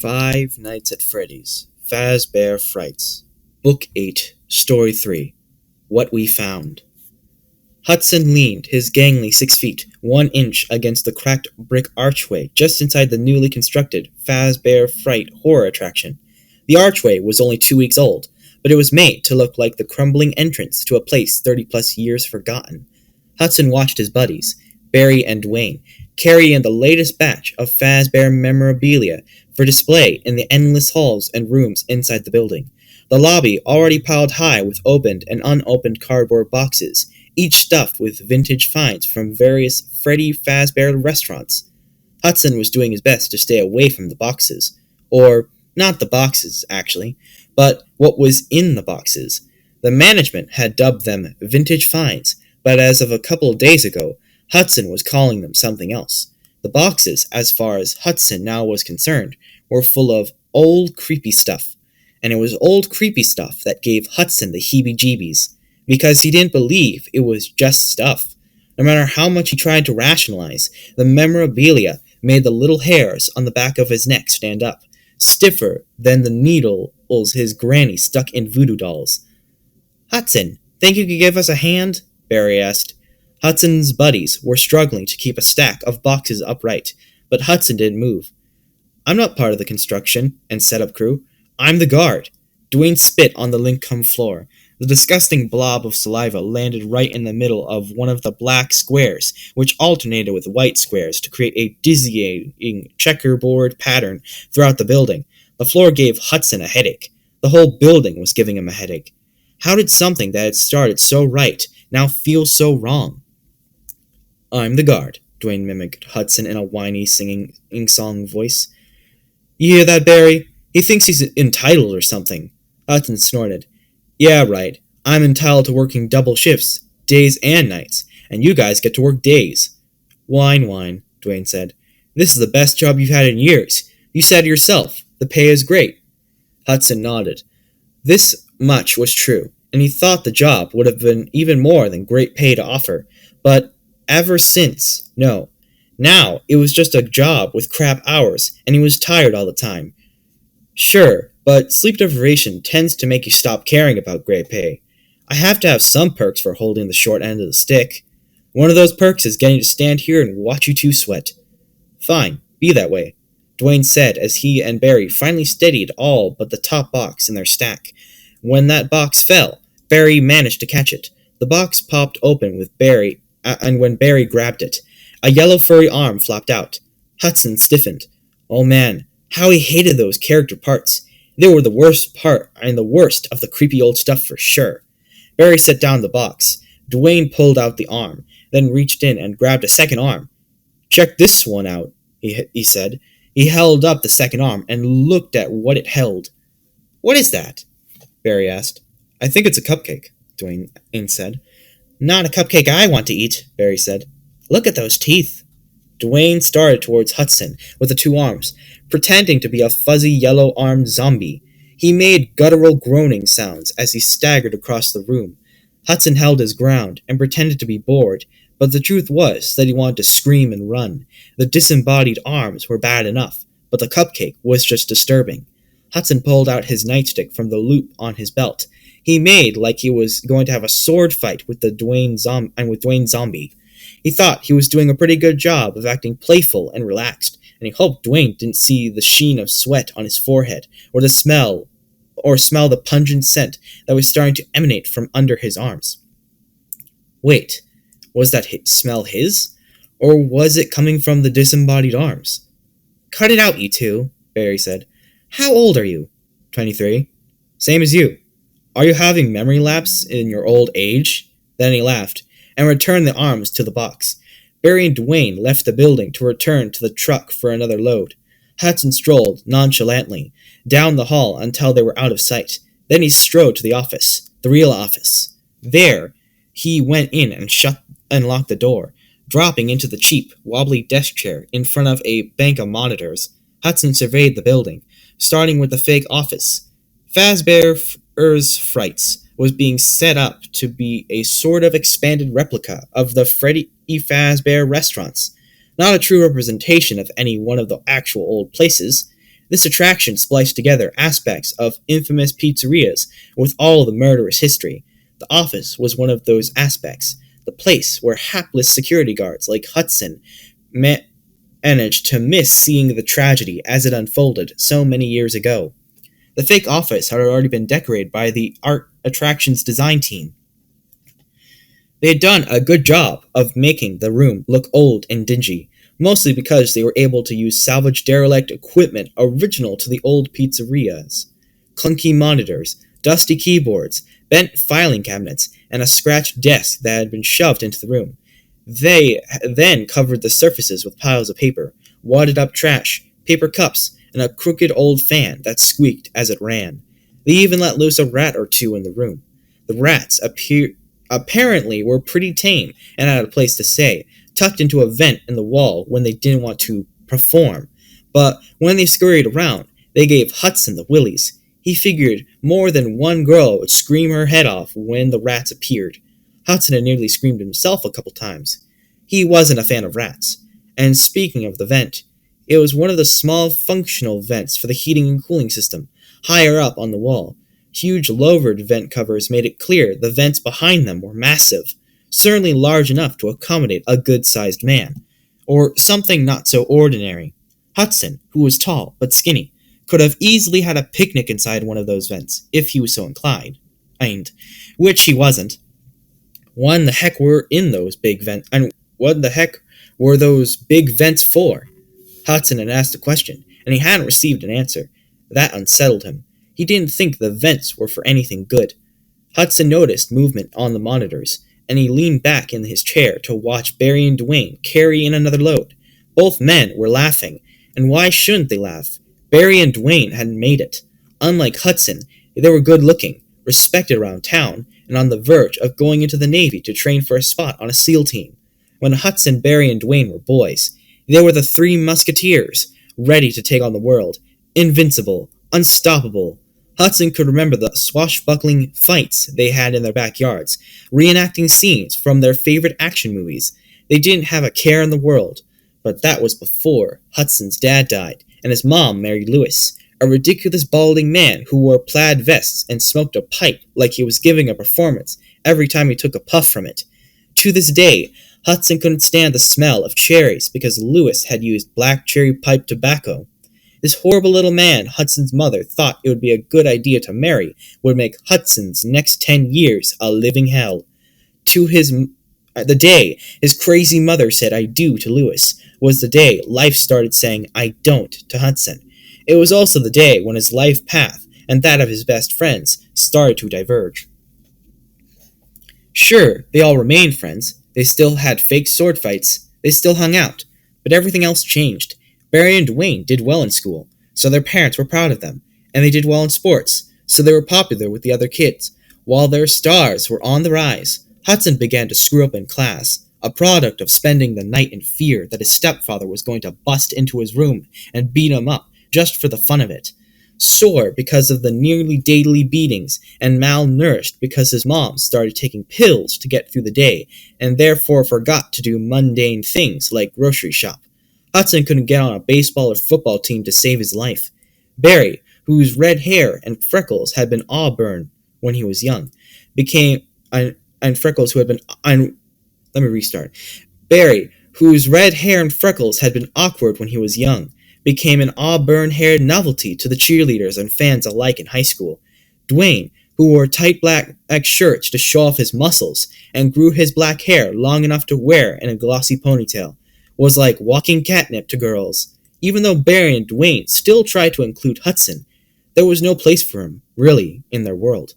Five Nights at Freddy's, Fazbear Frights, Book 8, Story 3, What We Found. Hudson leaned, his gangly 6 feet, 1 inch against the cracked brick archway just inside the newly constructed Fazbear Fright horror attraction. The archway was only 2 weeks old, but it was made to look like the crumbling entrance to a place 30-plus years forgotten. Hudson watched his buddies, Barry and Dwayne, carry in the latest batch of Fazbear memorabilia for display in the endless halls and rooms inside the building. The lobby already piled high with opened and unopened cardboard boxes, each stuffed with vintage finds from various Freddy Fazbear restaurants. Hudson was doing his best to stay away from the boxes. Or, not the boxes, actually, but what was in the boxes. The management had dubbed them vintage finds, but as of a couple of days ago, Hudson was calling them something else. The boxes, as far as Hudson now was concerned, were full of old creepy stuff. And it was old creepy stuff that gave Hudson the heebie-jeebies, because he didn't believe it was just stuff. No matter how much he tried to rationalize, the memorabilia made the little hairs on the back of his neck stand up, stiffer than the needles his granny stuck in voodoo dolls. "Hudson, think you could give us a hand?" Barry asked. Hudson's buddies were struggling to keep a stack of boxes upright, but Hudson didn't move. "I'm not part of the construction and setup crew. I'm the guard." Dwayne spit on the Lincoln floor. The disgusting blob of saliva landed right in the middle of one of the black squares, which alternated with white squares to create a dizzying checkerboard pattern throughout the building. The floor gave Hudson a headache. The whole building was giving him a headache. How did something that had started so right now feel so wrong? "I'm the guard," Dwayne mimicked Hudson in a whiny, singing-song voice. "You hear that, Barry? He thinks he's entitled or something." Hudson snorted. "Yeah, right. I'm entitled to working double shifts, days and nights, and you guys get to work days." "Whine, whine," Dwayne said. "This is the best job you've had in years. You said it yourself. The pay is great." Hudson nodded. This much was true, and he thought the job would have been even more than great pay to offer, but ever since, no. Now, it was just a job with crap hours, and he was tired all the time. Sure, but sleep deprivation tends to make you stop caring about great pay. I have to have some perks for holding the short end of the stick. One of those perks is getting to stand here and watch you two sweat." "Fine, be that way," Dwayne said as he and Barry finally steadied all but the top box in their stack. When that box fell, Barry managed to catch it. The box popped open with Barry, and when Barry grabbed it, a yellow furry arm flopped out. Hudson stiffened. Oh man, how he hated those character parts. They were the worst part and the worst of the creepy old stuff for sure. Barry set down the box. Dwayne pulled out the arm, then reached in and grabbed a second arm. "Check this one out," he said. He held up the second arm and looked at what it held. "What is that?" Barry asked. "I think it's a cupcake," Dwayne said. "Not a cupcake I want to eat," Barry said. "Look at those teeth." Dwayne started towards Hudson with the two arms, pretending to be a fuzzy yellow-armed zombie. He made guttural groaning sounds as he staggered across the room. Hudson held his ground and pretended to be bored, but the truth was that he wanted to scream and run. The disembodied arms were bad enough, but the cupcake was just disturbing. Hudson pulled out his nightstick from the loop on his belt. He made like he was going to have a sword fight with Dwayne Zombie. He thought he was doing a pretty good job of acting playful and relaxed, and he hoped Dwayne didn't see the sheen of sweat on his forehead, or smell the pungent scent that was starting to emanate from under his arms. Wait, was that smell his? Or was it coming from the disembodied arms? "Cut it out, you two," Barry said. "How old are you?" 23. "Same as you. Are you having memory lapse in your old age?" Then he laughed, and returned the arms to the box. Barry and Dwayne left the building to return to the truck for another load. Hudson strolled nonchalantly down the hall until they were out of sight. Then he strode to the office, the real office. There, he went in and locked the door, dropping into the cheap, wobbly desk chair in front of a bank of monitors. Hudson surveyed the building, starting with the fake office. Fazbear Frights was being set up to be a sort of expanded replica of the Freddy Fazbear restaurants. Not a true representation of any one of the actual old places. This attraction spliced together aspects of infamous pizzerias with all the murderous history. The office was one of those aspects, the place where hapless security guards like Hudson managed to miss seeing the tragedy as it unfolded so many years ago. The fake office had already been decorated by the art attractions design team. They had done a good job of making the room look old and dingy, mostly because they were able to use salvaged derelict equipment original to the old pizzerias. Clunky monitors, dusty keyboards, bent filing cabinets, and a scratched desk that had been shoved into the room. They then covered the surfaces with piles of paper, wadded up trash, paper cups, and a crooked old fan that squeaked as it ran. They even let loose a rat or two in the room. The rats apparently were pretty tame and had a place to stay, tucked into a vent in the wall when they didn't want to perform. But when they scurried around, they gave Hudson the willies. He figured more than one girl would scream her head off when the rats appeared. Hudson had nearly screamed himself a couple times. He wasn't a fan of rats. And speaking of the vent, it was one of the small functional vents for the heating and cooling system, higher up on the wall. Huge louvered vent covers made it clear the vents behind them were massive, certainly large enough to accommodate a good-sized man, or something not so ordinary. Hudson, who was tall but skinny, could have easily had a picnic inside one of those vents, if he was so inclined. Which he wasn't. What the heck were in those big vents? And what the heck were those big vents for? Hudson had asked a question, and he hadn't received an answer. That unsettled him. He didn't think the vents were for anything good. Hudson noticed movement on the monitors, and he leaned back in his chair to watch Barry and Dwayne carry in another load. Both men were laughing, and why shouldn't they laugh? Barry and Dwayne hadn't made it. Unlike Hudson, they were good-looking, respected around town, and on the verge of going into the Navy to train for a spot on a SEAL team. When Hudson, Barry, and Dwayne were boys, they were the three musketeers, ready to take on the world, invincible, unstoppable. Hudson could remember the swashbuckling fights they had in their backyards, reenacting scenes from their favorite action movies. They didn't have a care in the world, but that was before Hudson's dad died, and his mom married Lewis, a ridiculous balding man who wore plaid vests and smoked a pipe like he was giving a performance every time he took a puff from it. To this day, Hudson couldn't stand the smell of cherries because Lewis had used black cherry pipe tobacco. This horrible little man Hudson's mother thought it would be a good idea to marry would make Hudson's next 10 years a living hell. The day his crazy mother said "I do" to Lewis was the day life started saying "I don't" to Hudson. It was also the day when his life path and that of his best friends started to diverge. Sure, they all remained friends. They still had fake sword fights. They still hung out. But everything else changed. Barry and Dwayne did well in school, so their parents were proud of them. And they did well in sports, so they were popular with the other kids. While their stars were on the rise, Hudson began to screw up in class, a product of spending the night in fear that his stepfather was going to bust into his room and beat him up just for the fun of it. Sore because of the nearly daily beatings, and malnourished because his mom started taking pills to get through the day, and therefore forgot to do mundane things like grocery shop. Hudson couldn't get on a baseball or football team to save his life. Barry, whose red hair and freckles had been auburn when he was young, Barry, whose red hair and freckles had been awkward when he was young, became an auburn-haired novelty to the cheerleaders and fans alike in high school. Dwayne, who wore tight black shirts to show off his muscles and grew his black hair long enough to wear in a glossy ponytail, was like walking catnip to girls. Even though Barry and Dwayne still tried to include Hudson, there was no place for him, really, in their world.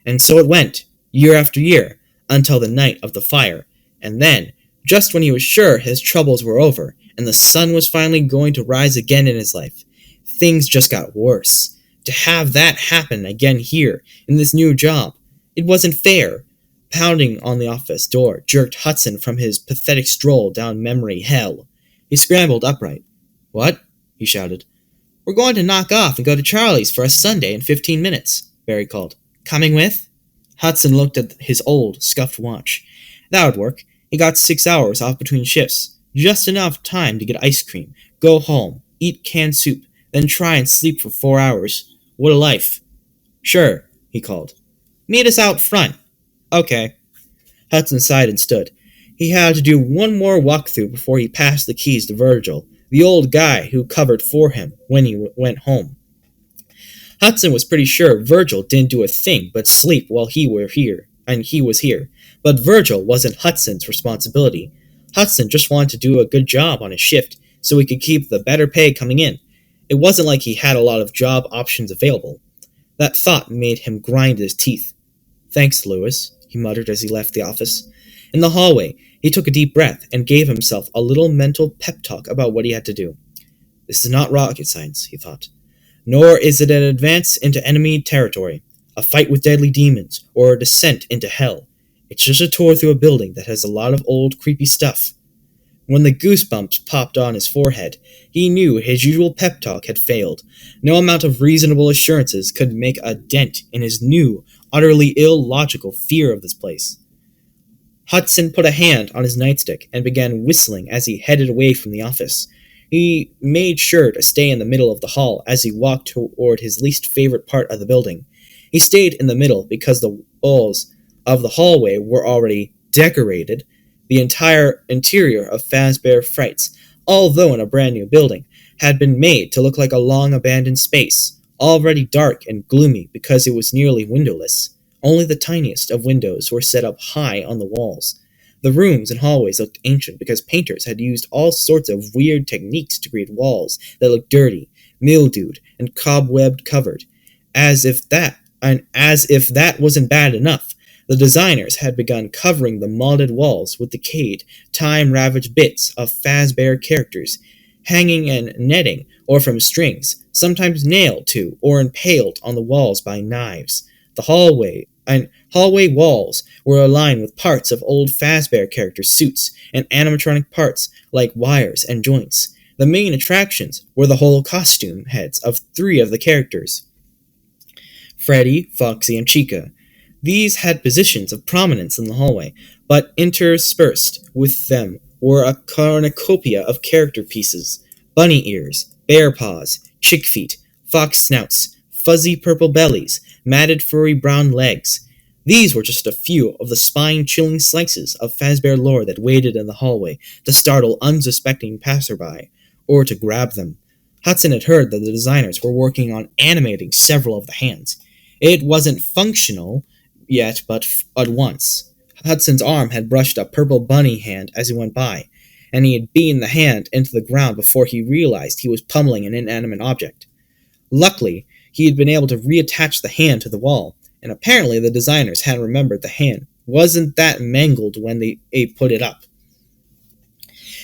And so it went, year after year, until the night of the fire, and then, just when he was sure his troubles were over, and the sun was finally going to rise again in his life, things just got worse. To have that happen again here, in this new job, it wasn't fair. Pounding on the office door jerked Hudson from his pathetic stroll down memory hell. He scrambled upright. "What?" he shouted. "We're going to knock off and go to Charlie's for a sundae in 15 minutes, Barry called. "Coming with?" Hudson looked at his old, scuffed watch. That would work. He got 6 hours off between shifts. Just enough time to get ice cream, go home, eat canned soup, then try and sleep for 4 hours. What a life. Sure, he called. Meet us out front. Okay. Hudson sighed and stood. He had to do one more walkthrough before he passed the keys to Virgil, the old guy who covered for him when he went home. Hudson was pretty sure Virgil didn't do a thing but sleep while he was here. But Virgil wasn't Hudson's responsibility. Hudson just wanted to do a good job on his shift so he could keep the better pay coming in. It wasn't like he had a lot of job options available. That thought made him grind his teeth. Thanks, Lewis, he muttered as he left the office. In the hallway, he took a deep breath and gave himself a little mental pep talk about what he had to do. This is not rocket science, he thought. Nor is it an advance into enemy territory, a fight with deadly demons, or a descent into hell. It's just a tour through a building that has a lot of old, creepy stuff. When the goosebumps popped on his forehead, he knew his usual pep talk had failed. No amount of reasonable assurances could make a dent in his new, utterly illogical fear of this place. Hudson put a hand on his nightstick and began whistling as he headed away from the office. He made sure to stay in the middle of the hall as he walked toward his least favorite part of the building. He stayed in the middle because the walls of the hallway were already decorated. The entire interior of Fazbear Frights, although in a brand new building, had been made to look like a long abandoned space, already dark and gloomy because it was nearly windowless. Only the tiniest of windows were set up high on the walls. The rooms and hallways looked ancient because painters had used all sorts of weird techniques to create walls that looked dirty, mildewed, and cobwebbed covered. As if that wasn't bad enough, the designers had begun covering the molded walls with decayed, time-ravaged bits of Fazbear characters, hanging in netting or from strings, sometimes nailed to or impaled on the walls by knives. The hallway walls were aligned with parts of old Fazbear characters' suits and animatronic parts like wires and joints. The main attractions were the whole costume heads of 3 of the characters: Freddy, Foxy, and Chica. These had positions of prominence in the hallway, but interspersed with them were a cornucopia of character pieces: bunny ears, bear paws, chick feet, fox snouts, fuzzy purple bellies, matted furry brown legs. These were just a few of the spine-chilling slices of Fazbear lore that waited in the hallway to startle unsuspecting passerby, or to grab them. Hudson had heard that the designers were working on animating several of the hands. It wasn't functional yet, but at once. Hudson's arm had brushed a purple bunny hand as he went by, and he had beaten the hand into the ground before he realized he was pummeling an inanimate object. Luckily, he had been able to reattach the hand to the wall, and apparently the designers had remembered the hand wasn't that mangled when they put it up.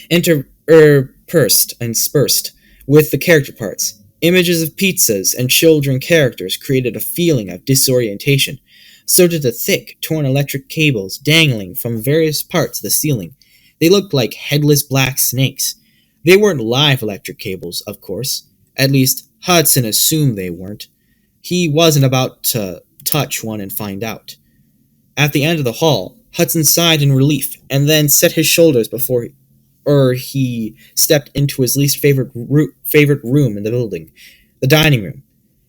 Interspersed and spersed with the character parts, images of pizzas and children characters created a feeling of disorientation. So did the thick, torn electric cables dangling from various parts of the ceiling. They looked like headless black snakes. They weren't live electric cables, of course. At least, Hudson assumed they weren't. He wasn't about to touch one and find out. At the end of the hall, Hudson sighed in relief and then set his shoulders before he stepped into his least favorite room in the building, the dining room.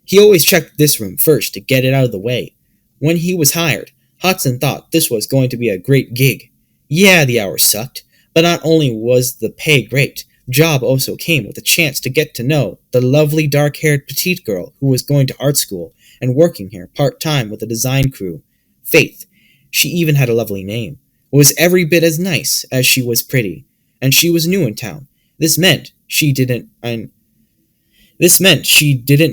He always checked this room first to get it out of the way. When he was hired, Hudson thought this was going to be a great gig. Yeah, the hours sucked, but not only was the pay great, job also came with a chance to get to know the lovely dark-haired petite girl who was going to art school and working here part-time with the design crew. Faith, she even had a lovely name, was every bit as nice as she was pretty, and she was new in town. This meant she didn't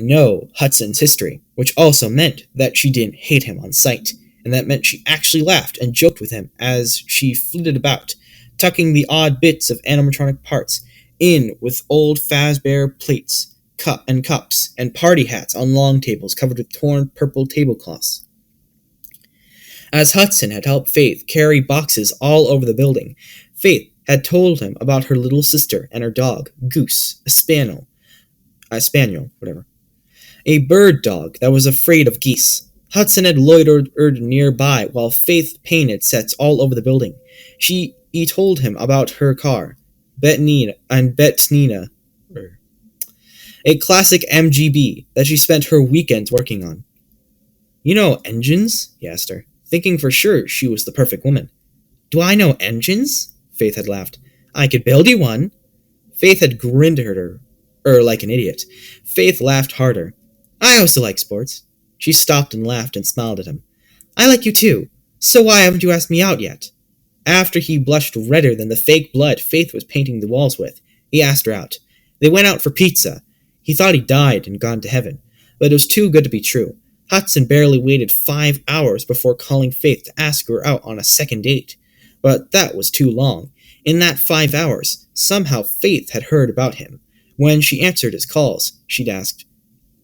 know Hudson's history, which also meant that she didn't hate him on sight, and that meant she actually laughed and joked with him as she flitted about, tucking the odd bits of animatronic parts in with old Fazbear plates, cups, and party hats on long tables covered with torn purple tablecloths. As Hudson had helped Faith carry boxes all over the building, Faith had told him about her little sister and her dog, Goose, a spaniel, a bird dog that was afraid of geese. Hudson had loitered nearby while Faith painted sets all over the building. He told him about her car, Bettina, A classic MGB that she spent her weekends working on. You know engines? He asked her, thinking for sure she was the perfect woman. Do I know engines? Faith had laughed. I could build you one. Faith had grinned at her like an idiot. Faith laughed harder. I also like sports. She stopped and laughed and smiled at him. I like you too. So why haven't you asked me out yet? After he blushed redder than the fake blood Faith was painting the walls with, he asked her out. They went out for pizza. He thought he died and gone to heaven, but it was too good to be true. Hudson barely waited 5 hours before calling Faith to ask her out on a second date. But that was too long. In that 5 hours, somehow Faith had heard about him. When she answered his calls, she'd asked,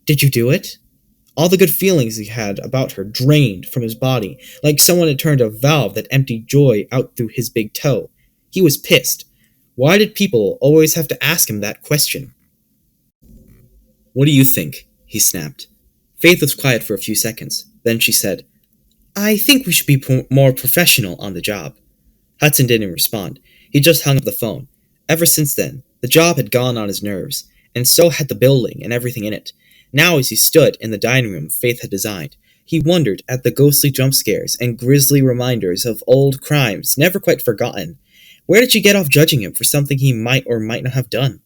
Did you do it? All the good feelings he had about her drained from his body, like someone had turned a valve that emptied joy out through his big toe. He was pissed. Why did people always have to ask him that question? What do you think? He snapped. Faith was quiet for a few seconds. Then she said, I think we should be more professional on the job. Hudson didn't respond. He just hung up the phone. Ever since then, the job had gone on his nerves, and so had the building and everything in it. Now, as he stood in the dining room Faith had designed, he wondered at the ghostly jump scares and grisly reminders of old crimes never quite forgotten. Where did she get off judging him for something he might or might not have done?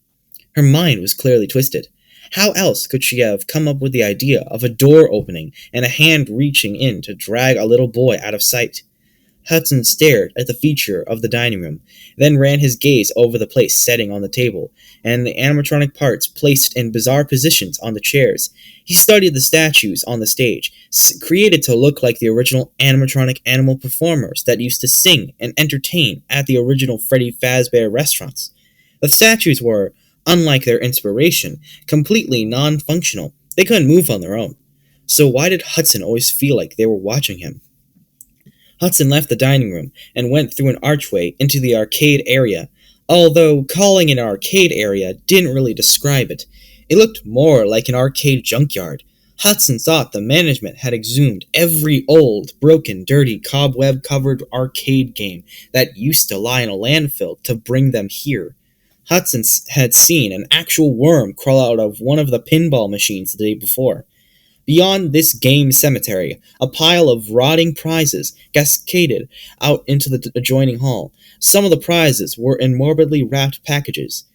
Her mind was clearly twisted. How else could she have come up with the idea of a door opening and a hand reaching in to drag a little boy out of sight? Hudson stared at the feature of the dining room, then ran his gaze over the place setting on the table, and the animatronic parts placed in bizarre positions on the chairs. He studied the statues on the stage, created to look like the original animatronic animal performers that used to sing and entertain at the original Freddy Fazbear restaurants. The statues were, unlike their inspiration, completely non-functional. They couldn't move on their own. So why did Hudson always feel like they were watching him? Hudson left the dining room and went through an archway into the arcade area, although calling it an arcade area didn't really describe it. It looked more like an arcade junkyard. Hudson thought the management had exhumed every old, broken, dirty, cobweb-covered arcade game that used to lie in a landfill to bring them here. Hudson had seen an actual worm crawl out of one of the pinball machines the day before. Beyond this game cemetery, a pile of rotting prizes cascaded out into the adjoining hall. Some of the prizes were in morbidly wrapped packages.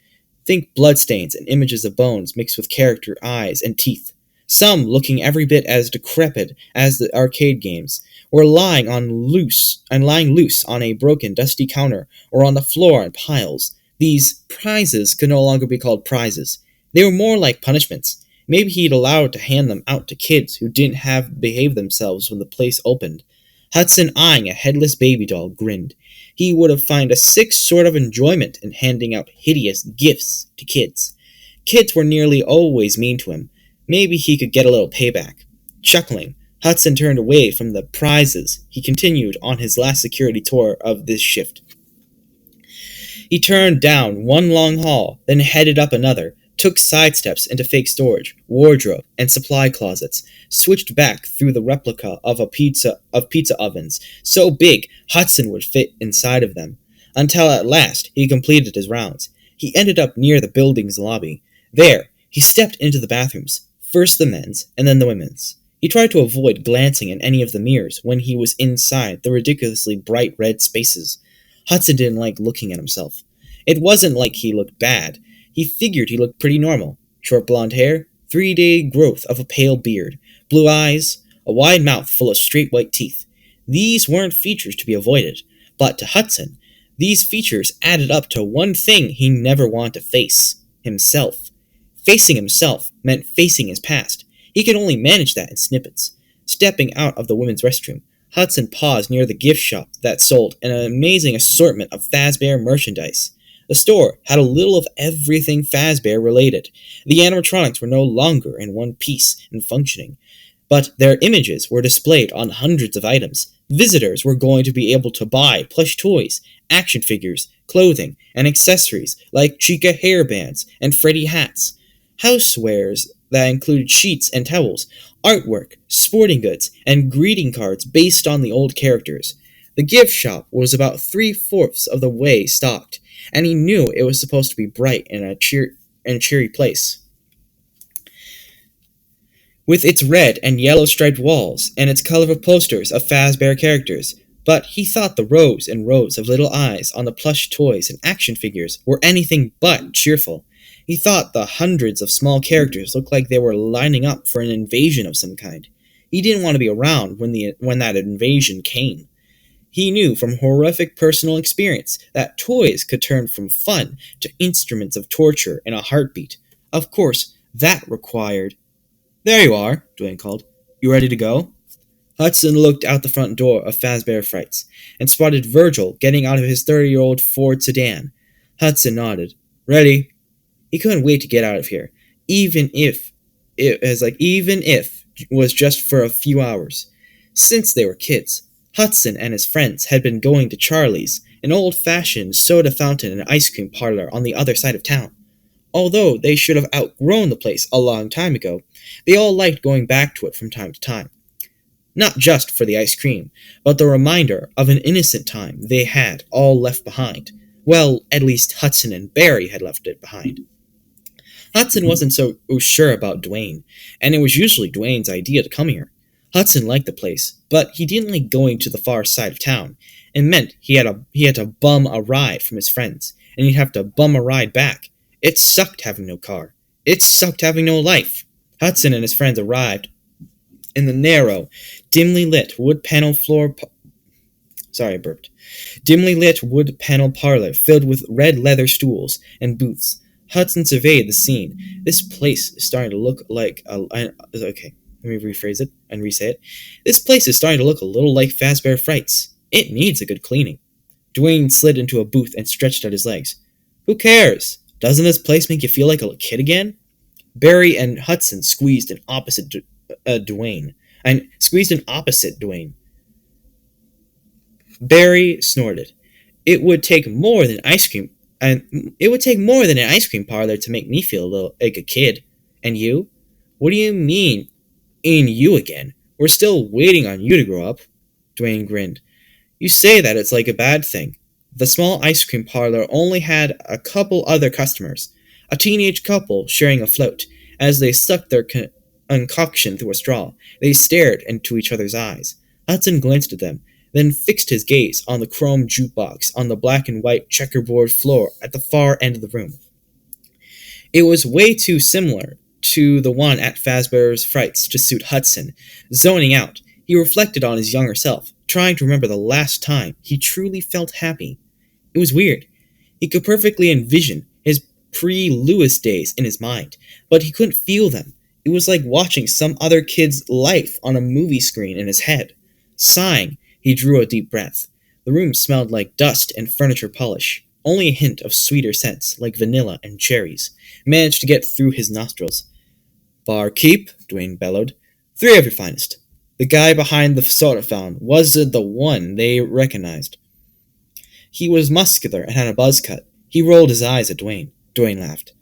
Think bloodstains and images of bones mixed with character eyes and teeth. Some, looking every bit as decrepit as the arcade games, were lying loose on a broken, dusty counter or on the floor in piles. These prizes could no longer be called prizes. They were more like punishments. Maybe he'd allowed to hand them out to kids who didn't have behaved themselves when the place opened. Hudson, eyeing a headless baby doll, grinned. He would have found a sick sort of enjoyment in handing out hideous gifts to kids. Kids were nearly always mean to him. Maybe he could get a little payback. Chuckling, Hudson turned away from the prizes. He continued on his last security tour of this shift. He turned down one long hall, then headed up another, took side steps into fake storage, wardrobe, and supply closets, switched back through the replica of pizza ovens, so big Hudson would fit inside of them, until at last he completed his rounds. He ended up near the building's lobby. There, he stepped into the bathrooms, first the men's and then the women's. He tried to avoid glancing in any of the mirrors when he was inside the ridiculously bright red spaces. Hudson didn't like looking at himself. It wasn't like he looked bad. He figured he looked pretty normal. Short blonde hair, 3-day growth of a pale beard, blue eyes, a wide mouth full of straight white teeth. These weren't features to be avoided, but to Hudson, these features added up to one thing he never wanted to face: himself. Facing himself meant facing his past. He could only manage that in snippets. Stepping out of the women's restroom, Hudson paused near the gift shop that sold an amazing assortment of Fazbear merchandise. The store had a little of everything Fazbear related. The animatronics were no longer in one piece and functioning, but their images were displayed on hundreds of items. Visitors were going to be able to buy plush toys, action figures, clothing, and accessories like Chica hairbands and Freddy hats, housewares that included sheets and towels, artwork, sporting goods, and greeting cards based on the old characters. The gift shop was about 3/4 of the way stocked, and he knew it was supposed to be bright and a cheery place. with its red and yellow striped walls and its colorful posters of Fazbear characters. But he thought the rows and rows of little eyes on the plush toys and action figures were anything but cheerful. He thought the hundreds of small characters looked like they were lining up for an invasion of some kind. He didn't want to be around when that invasion came. He knew from horrific personal experience that toys could turn from fun to instruments of torture in a heartbeat. Of course, that required... "There you are," Dwayne called. "You ready to go?" Hudson looked out the front door of Fazbear Frights and spotted Virgil getting out of his 30-year-old Ford sedan. Hudson nodded. "Ready." He couldn't wait to get out of here, even if it was just for a few hours. Since they were kids, Hudson and his friends had been going to Charlie's, an old-fashioned soda fountain and ice cream parlor on the other side of town. Although they should have outgrown the place a long time ago, they all liked going back to it from time to time. Not just for the ice cream, but the reminder of an innocent time they had all left behind. Well, at least Hudson and Barry had left it behind. Hudson wasn't so sure about Dwayne, and it was usually Dwayne's idea to come here. Hudson liked the place, but he didn't like going to the far side of town. It meant he had to bum a ride from his friends, and he'd have to bum a ride back. It sucked having no car. It sucked having no life. Hudson and his friends arrived in the narrow, dimly lit wood panel parlor filled with red leather stools and booths. Hudson surveyed the scene. This place is starting to look like okay, let me rephrase it and re-say it. This place is starting to look a little like Fazbear Frights. It needs a good cleaning. Dwayne slid into a booth and stretched out his legs. "Who cares? Doesn't this place make you feel like a kid again?" Barry and Hudson squeezed in opposite Dwayne. Barry snorted. It would take more than an ice cream parlor to make me feel a little like a kid. And you? What do you mean, in you again? We're still waiting on you to grow up. Dwayne grinned. You say that it's like a bad thing. The small ice cream parlor only had a couple other customers, a teenage couple sharing a float. As they sucked their concoction through a straw, they stared into each other's eyes. Hudson glanced at them, then fixed his gaze on the chrome jukebox on the black and white checkerboard floor at the far end of the room. It was way too similar to the one at Fazbear's Frights to suit Hudson. Zoning out, he reflected on his younger self, trying to remember the last time he truly felt happy. It was weird. He could perfectly envision his pre-Lewis days in his mind, but he couldn't feel them. It was like watching some other kid's life on a movie screen in his head. Sighing, he drew a deep breath. The room smelled like dust and furniture polish. Only a hint of sweeter scents, like vanilla and cherries, managed to get through his nostrils. Barkeep, Dwayne bellowed. 3 of your finest. The guy behind the soda fountain wasn't the one they recognized. He was muscular and had a buzz cut. He rolled his eyes at Dwayne. Dwayne laughed.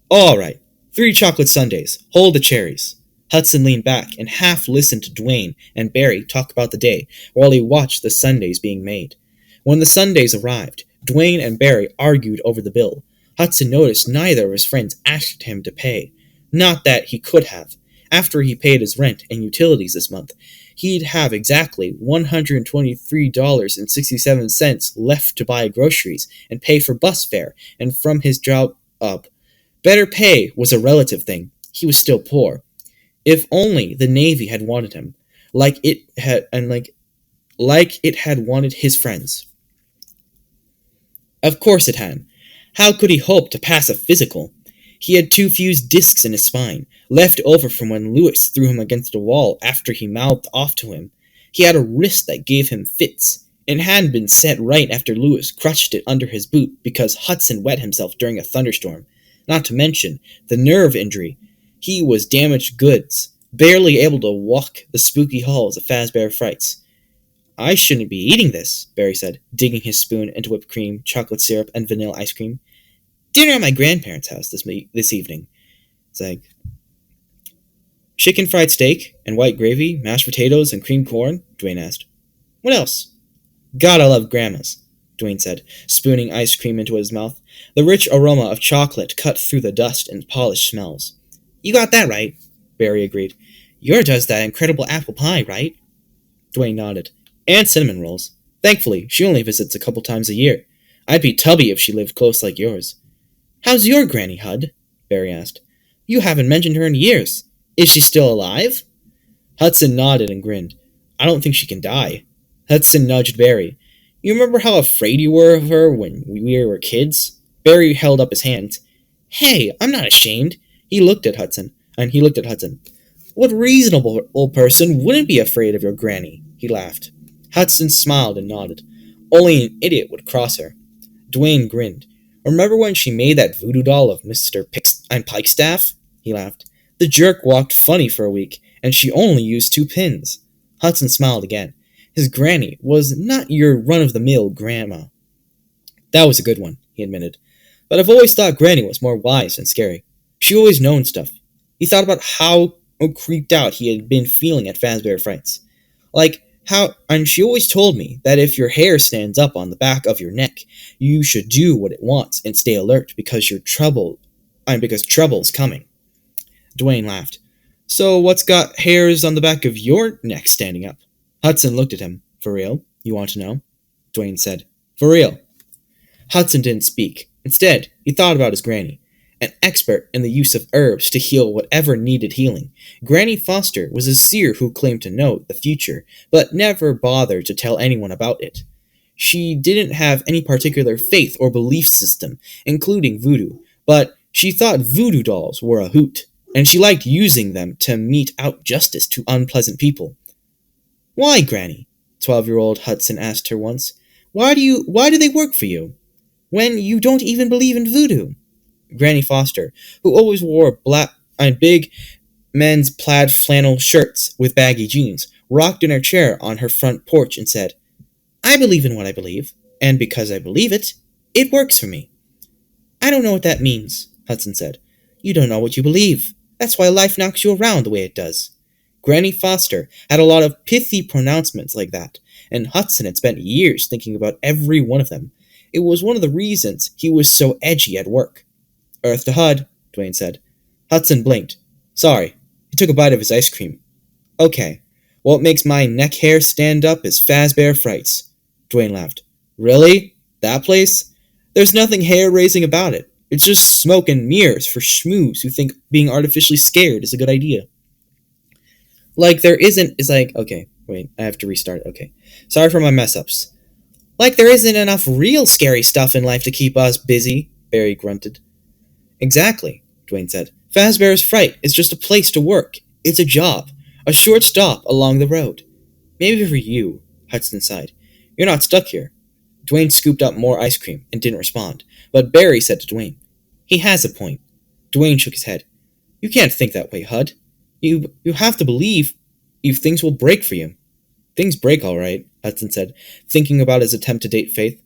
All right, 3 chocolate sundaes. Hold the cherries. Hudson leaned back and half listened to Dwayne and Barry talk about the day while he watched the sundaes being made. When the sundaes arrived, Dwayne and Barry argued over the bill. Hudson noticed neither of his friends asked him to pay. Not that he could have. After he paid his rent and utilities this month, he'd have exactly $123.67 left to buy groceries and pay for bus fare, and from his job up. Better pay was a relative thing. He was still poor. If only the Navy had wanted him, like it had wanted his friends. Of course it had. How could he hope to pass a physical? He had 2 fused discs in his spine, left over from when Lewis threw him against a wall after he mouthed off to him. He had a wrist that gave him fits. It hadn't been set right after Lewis crushed it under his boot because Hudson wet himself during a thunderstorm. Not to mention the nerve injury. He was damaged goods, barely able to walk the spooky halls of Fazbear Frights. I shouldn't be eating this, Barry said, digging his spoon into whipped cream, chocolate syrup, and vanilla ice cream. Dinner at my grandparents' house this evening. It's like chicken fried steak and white gravy, mashed potatoes, and creamed corn, Dwayne asked. What else? God, I love grandma's, Dwayne said, spooning ice cream into his mouth. The rich aroma of chocolate cut through the dust and polished smells. You got that right, Barry agreed. Yours does that incredible apple pie, right? Dwayne nodded. And cinnamon rolls. Thankfully, she only visits a couple times a year. I'd be tubby if she lived close like yours. How's your granny, Hud? Barry asked. You haven't mentioned her in years. Is she still alive? Hudson nodded and grinned. I don't think she can die. Hudson nudged Barry. You remember how afraid you were of her when we were kids? Barry held up his hands. Hey, I'm not ashamed. He looked at Hudson. What reasonable old person wouldn't be afraid of your granny? He laughed. Hudson smiled and nodded. Only an idiot would cross her. Dwayne grinned. Remember when she made that voodoo doll of Mr. Pikestaff? He laughed. The jerk walked funny for a week, and she only used 2 pins. Hudson smiled again. His granny was not your run-of-the-mill grandma. That was a good one, he admitted. But I've always thought Granny was more wise than scary. She always known stuff. He thought about how creeped out he had been feeling at Fazbear Frights. And she always told me that if your hair stands up on the back of your neck, you should do what it wants and stay alert because trouble's coming. Dwayne laughed. So what's got hairs on the back of your neck standing up? Hudson looked at him. For real? You want to know? Dwayne said. For real. Hudson didn't speak. Instead, he thought about his granny. An expert in the use of herbs to heal whatever needed healing, Granny Foster was a seer who claimed to know the future, but never bothered to tell anyone about it. She didn't have any particular faith or belief system, including voodoo, but she thought voodoo dolls were a hoot, and she liked using them to mete out justice to unpleasant people. Why, Granny? 12-year-old Hudson asked her once. Why do they work for you? When you don't even believe in voodoo? Granny Foster, who always wore big men's plaid flannel shirts with baggy jeans, rocked in her chair on her front porch and said, I believe in what I believe, and because I believe it, it works for me. I don't know what that means, Hudson said. You don't know what you believe. That's why life knocks you around the way it does. Granny Foster had a lot of pithy pronouncements like that, and Hudson had spent years thinking about every one of them. It was one of the reasons he was so edgy at work. Earth to Hud, Dwayne said. Hudson blinked. Sorry. He took a bite of his ice cream. Okay. What makes my neck hair stand up is Fazbear Frights. Dwayne laughed. Really? That place? There's nothing hair-raising about it. It's just smoke and mirrors for schmoos who think being artificially scared is a good idea. Okay, wait, I have to restart it. Okay. Sorry for my mess-ups. Like there isn't enough real scary stuff in life to keep us busy, Barry grunted. Exactly, Dwayne said. Fazbear's Fright is just a place to work. It's a job. A short stop along the road. Maybe for you, Hudson sighed. You're not stuck here. Dwayne scooped up more ice cream and didn't respond, but Barry said to Dwayne, He has a point. Dwayne shook his head. You can't think that way, Hud. You have to believe if things will break for you. Things break all right, Hudson said, thinking about his attempt to date Faith.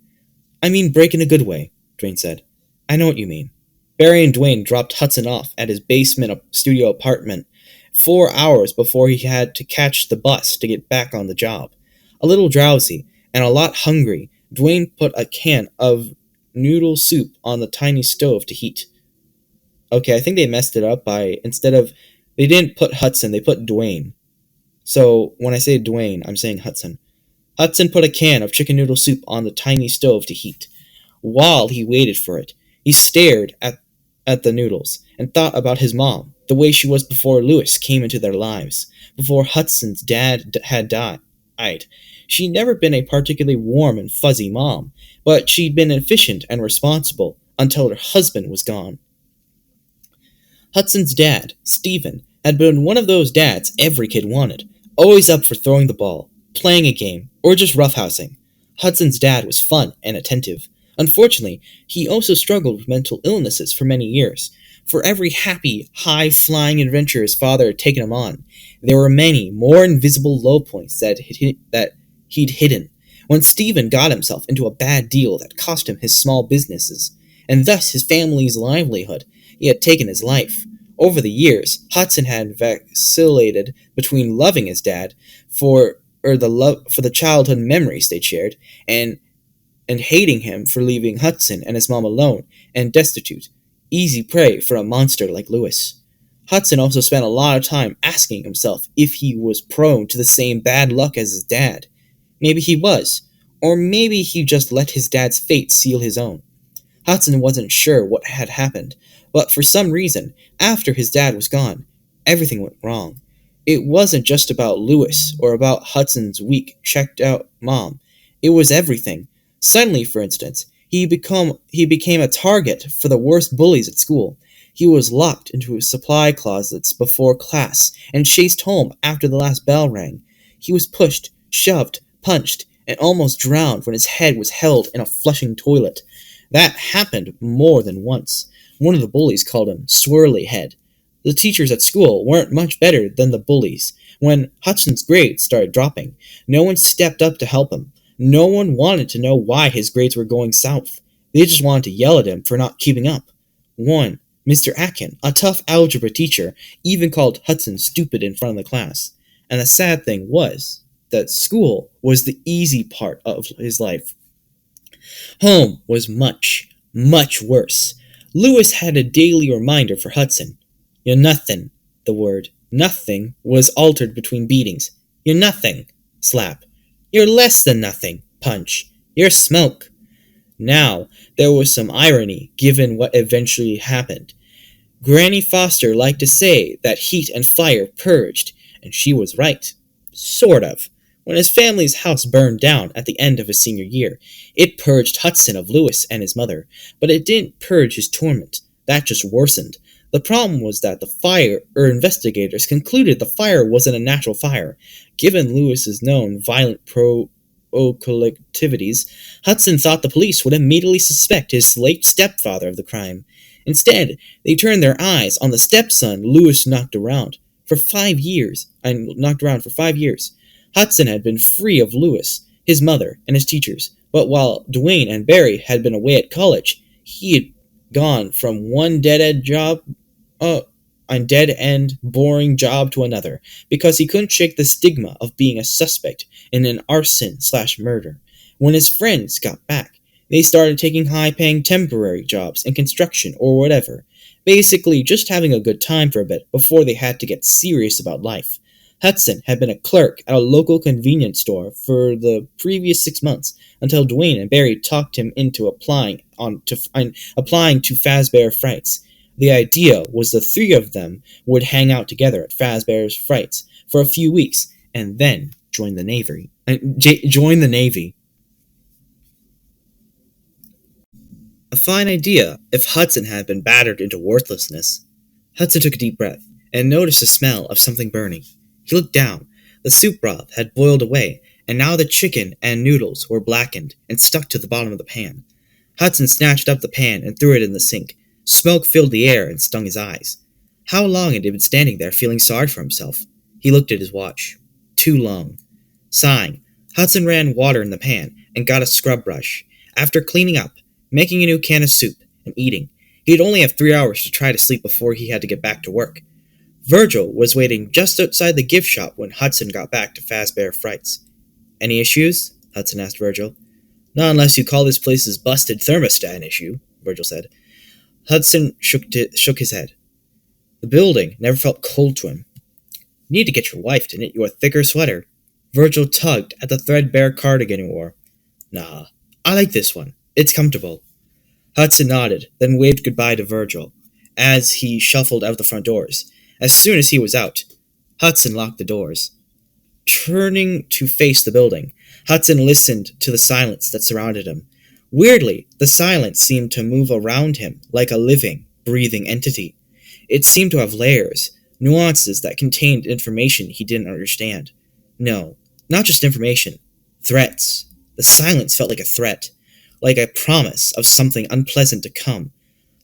I mean break in a good way, Dwayne said. I know what you mean. Barry and Dwayne dropped Hudson off at his basement studio apartment 4 hours before he had to catch the bus to get back on the job. A little drowsy and a lot hungry, Dwayne put a can of noodle soup on the tiny stove to heat. Okay, I think they messed it up by, they didn't put Hudson, they put Dwayne. So when I say Dwayne, I'm saying Hudson. Hudson put a can of chicken noodle soup on the tiny stove to heat. While he waited for it, he stared at the noodles and thought about his mom, the way she was before Lewis came into their lives, before Hudson's dad had died. She'd never been a particularly warm and fuzzy mom, but she'd been efficient and responsible until her husband was gone. Hudson's dad, Stephen, had been one of those dads every kid wanted, always up for throwing the ball, playing a game, or just roughhousing. Hudson's dad was fun and attentive. Unfortunately, he also struggled with mental illnesses for many years. For every happy, high-flying adventure his father had taken him on, there were many more invisible low points that he'd hidden. When Stephen got himself into a bad deal that cost him his small businesses, and thus his family's livelihood, he had taken his life. Over the years, Hudson had vacillated between loving his dad for the childhood memories they shared, and hating him for leaving Hudson and his mom alone and destitute, easy prey for a monster like Lewis. Hudson also spent a lot of time asking himself if he was prone to the same bad luck as his dad. Maybe he was, or maybe he just let his dad's fate seal his own. Hudson wasn't sure what had happened, but for some reason, after his dad was gone, everything went wrong. It wasn't just about Lewis or about Hudson's weak, checked out mom. It was everything. Suddenly, for instance, he became a target for the worst bullies at school. He was locked into his supply closets before class and chased home after the last bell rang. He was pushed, shoved, punched, and almost drowned when his head was held in a flushing toilet. That happened more than once. One of the bullies called him Swirly Head. The teachers at school weren't much better than the bullies. When Hudson's grades started dropping, no one stepped up to help him. No one wanted to know why his grades were going south. They just wanted to yell at him for not keeping up. One, Mr. Atkin, a tough algebra teacher, even called Hudson stupid in front of the class. And the sad thing was that school was the easy part of his life. Home was much, much worse. Lewis had a daily reminder for Hudson. You're nothing, the word nothing was altered between beatings. You're nothing, slap. You're less than nothing, punch. You're smoke. Now, there was some irony given what eventually happened. Granny Foster liked to say that heat and fire purged, and she was right. Sort of. When his family's house burned down at the end of his senior year, it purged Hudson of Lewis and his mother, but it didn't purge his torment. That just worsened. The problem was that investigators concluded the fire wasn't a natural fire. Given Lewis's known violent proclivities, Hudson thought the police would immediately suspect his late stepfather of the crime. Instead, they turned their eyes on the stepson Lewis knocked around for 5 years. Hudson had been free of Lewis, his mother, and his teachers, but while Dwayne and Barry had been away at college, he had gone from one dead-end, boring job to another, because he couldn't shake the stigma of being a suspect in an arson/murder. When his friends got back, they started taking high-paying temporary jobs in construction or whatever, basically just having a good time for a bit before they had to get serious about life. Hudson had been a clerk at a local convenience store for the previous 6 months until Dwayne and Barry talked him into applying to Fazbear Frights. The idea was the three of them would hang out together at Fazbear Frights for a few weeks and then join the Navy. A fine idea if Hudson had been battered into worthlessness. Hudson took a deep breath and noticed the smell of something burning. He looked down. The soup broth had boiled away, and now the chicken and noodles were blackened and stuck to the bottom of the pan. Hudson snatched up the pan and threw it in the sink. Smoke filled the air and stung his eyes. How long had he been standing there feeling sorry for himself? He looked at his watch. Too long. Sighing, Hudson ran water in the pan and got a scrub brush. After cleaning up, making a new can of soup, and eating, he'd only have 3 hours to try to sleep before he had to get back to work. Virgil was waiting just outside the gift shop when Hudson got back to Fazbear Frights. Any issues? Hudson asked Virgil. Not unless you call this place's busted thermostat an issue, Virgil said. Hudson shook his head. The building never felt cold to him. You need to get your wife to knit you a thicker sweater. Virgil tugged at the threadbare cardigan he wore. Nah, I like this one. It's comfortable. Hudson nodded, then waved goodbye to Virgil as he shuffled out the front doors. As soon as he was out, Hudson locked the doors. Turning to face the building, Hudson listened to the silence that surrounded him. Weirdly, the silence seemed to move around him like a living, breathing entity. It seemed to have layers, nuances that contained information he didn't understand. No, not just information. Threats. The silence felt like a threat, like a promise of something unpleasant to come.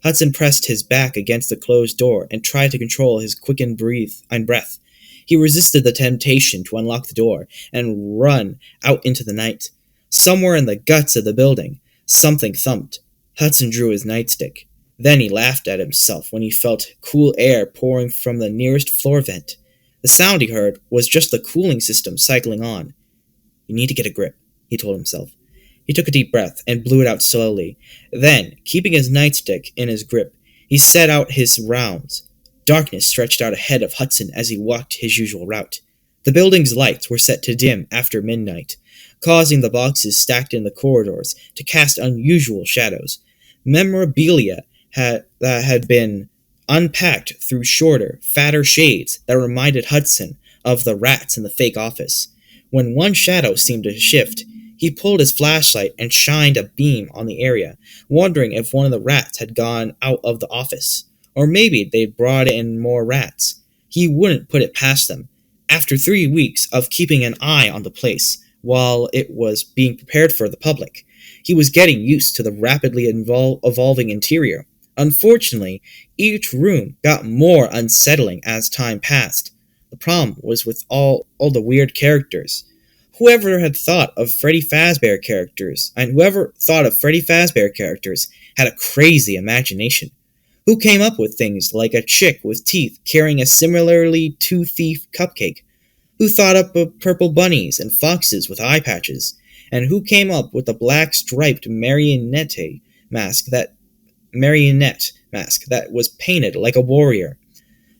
Hudson pressed his back against the closed door and tried to control his quickened breath. He resisted the temptation to unlock the door and run out into the night. Somewhere in the guts of the building, something thumped. Hudson drew his nightstick. Then he laughed at himself when he felt cool air pouring from the nearest floor vent. The sound he heard was just the cooling system cycling on. You need to get a grip, he told himself. He took a deep breath and blew it out slowly. Then, keeping his nightstick in his grip, he set out his rounds. Darkness stretched out ahead of Hudson as he walked his usual route. The building's lights were set to dim after midnight, causing the boxes stacked in the corridors to cast unusual shadows. Memorabilia that had been unpacked through shorter, fatter shades that reminded Hudson of the rats in the fake office. When one shadow seemed to shift, he pulled his flashlight and shined a beam on the area, wondering if one of the rats had gone out of the office. Or maybe they'd brought in more rats. He wouldn't put it past them. After 3 weeks of keeping an eye on the place, while it was being prepared for the public, he was getting used to the rapidly evolving interior. Unfortunately, each room got more unsettling as time passed. The problem was with all the weird characters. Whoever thought of Freddy Fazbear characters had a crazy imagination. Who came up with things like a chick with teeth carrying a similarly toothy cupcake? Who thought up of purple bunnies and foxes with eye patches? And who came up with the black striped marionette mask that was painted like a warrior?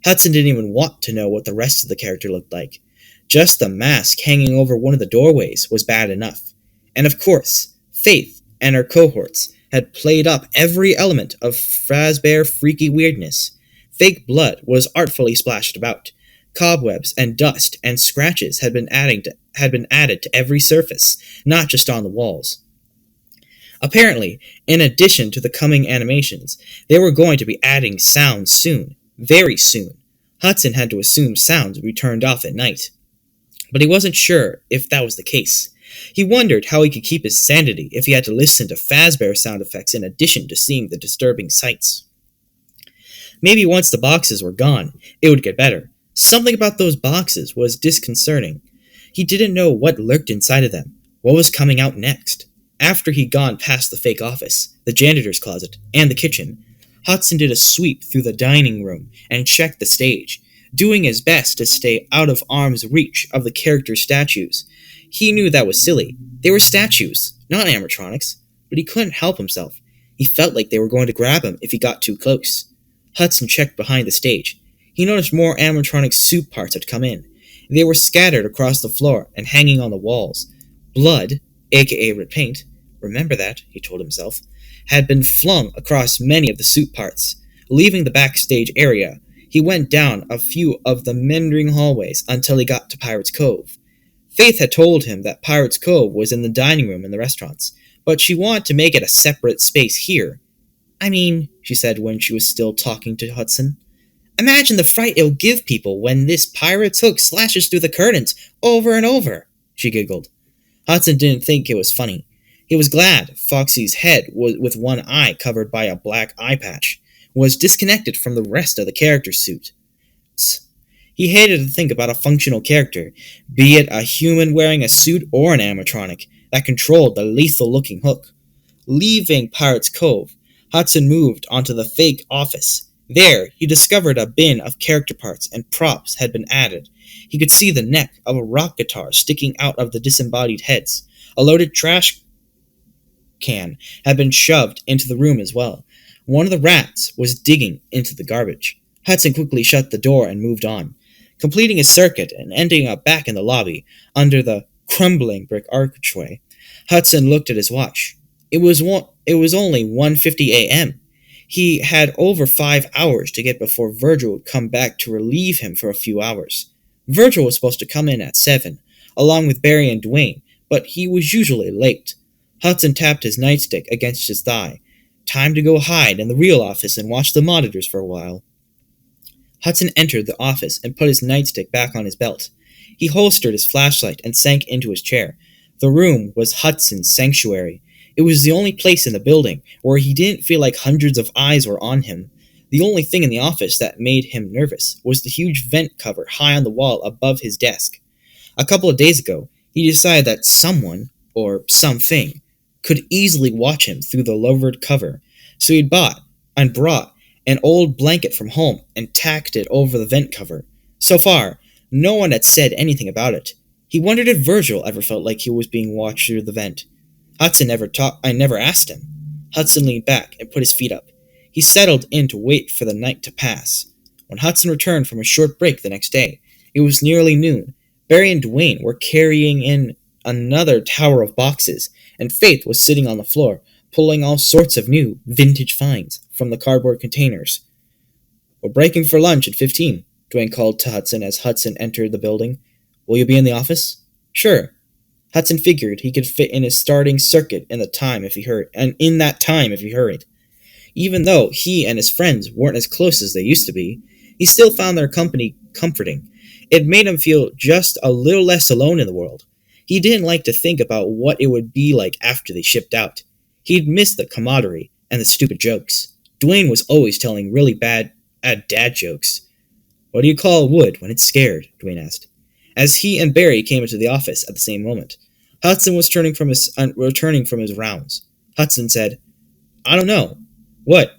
Hudson didn't even want to know what the rest of the character looked like. Just the mask hanging over one of the doorways was bad enough. And of course, Faith and her cohorts had played up every element of Fazbear freaky weirdness. Fake blood was artfully splashed about. Cobwebs and dust and scratches had been added to every surface, not just on the walls. Apparently, in addition to the coming animations, they were going to be adding sounds soon, very soon. Hudson had to assume sounds would be turned off at night. But he wasn't sure if that was the case. He wondered how he could keep his sanity if he had to listen to Fazbear sound effects in addition to seeing the disturbing sights. Maybe once the boxes were gone, it would get better. Something about those boxes was disconcerting. He didn't know what lurked inside of them, what was coming out next. After he'd gone past the fake office, the janitor's closet, and the kitchen, Hudson did a sweep through the dining room and checked the stage, doing his best to stay out of arm's reach of the character statues. He knew that was silly. They were statues, not animatronics, but he couldn't help himself. He felt like they were going to grab him if he got too close. Hudson checked behind the stage. He noticed more animatronic soup parts had come in. They were scattered across the floor and hanging on the walls. Blood, aka red paint, remember that, he told himself, had been flung across many of the soup parts. Leaving the backstage area, he went down a few of the meandering hallways until he got to Pirate's Cove. Faith had told him that Pirate's Cove was in the dining room in the restaurants, but she wanted to make it a separate space here. I mean, she said when she was still talking to Hudson, imagine the fright it'll give people when this pirate's hook slashes through the curtains over and over, she giggled. Hudson didn't think it was funny. He was glad Foxy's head, with one eye covered by a black eye patch, was disconnected from the rest of the character suit. He hated to think about a functional character, be it a human wearing a suit or an animatronic, that controlled the lethal-looking hook. Leaving Pirate's Cove, Hudson moved onto the fake office. There, he discovered a bin of character parts and props had been added. He could see the neck of a rock guitar sticking out of the disembodied heads. A loaded trash can had been shoved into the room as well. One of the rats was digging into the garbage. Hudson quickly shut the door and moved on, completing his circuit and ending up back in the lobby, under the crumbling brick archway. Hudson looked at his watch. It was only 1:50 a.m. He had over 5 hours to get before Virgil would come back to relieve him for a few hours. Virgil was supposed to come in at 7, along with Barry and Dwayne, but he was usually late. Hudson tapped his nightstick against his thigh. Time to go hide in the real office and watch the monitors for a while. Hudson entered the office and put his nightstick back on his belt. He holstered his flashlight and sank into his chair. The room was Hudson's sanctuary. It was the only place in the building where he didn't feel like hundreds of eyes were on him. The only thing in the office that made him nervous was the huge vent cover high on the wall above his desk. A couple of days ago, he decided that someone, or something, could easily watch him through the lowered cover, so he'd brought an old blanket from home and tacked it over the vent cover. So far, no one had said anything about it. He wondered if Virgil ever felt like he was being watched through the vent. I never asked him. Hudson leaned back and put his feet up. He settled in to wait for the night to pass. when Hudson returned from a short break the next day. It was nearly noon. Barry and Dwayne were carrying in another tower of boxes, and Faith was sitting on the floor, pulling all sorts of new, vintage finds from the cardboard containers. "We're breaking for lunch at 15, Dwayne called to Hudson as Hudson entered the building. "Will you be in the office?" "Sure." Hudson figured he could fit in his starting circuit in that time if he hurried. Even though he and his friends weren't as close as they used to be, he still found their company comforting. It made him feel just a little less alone in the world. He didn't like to think about what it would be like after they shipped out. He'd miss the camaraderie and the stupid jokes. Dwayne was always telling really bad dad jokes. "What do you call wood when it's scared?" Dwayne asked, as he and Barry came into the office at the same moment. Hudson was returning from his rounds. Hudson said, "I don't know." "What?"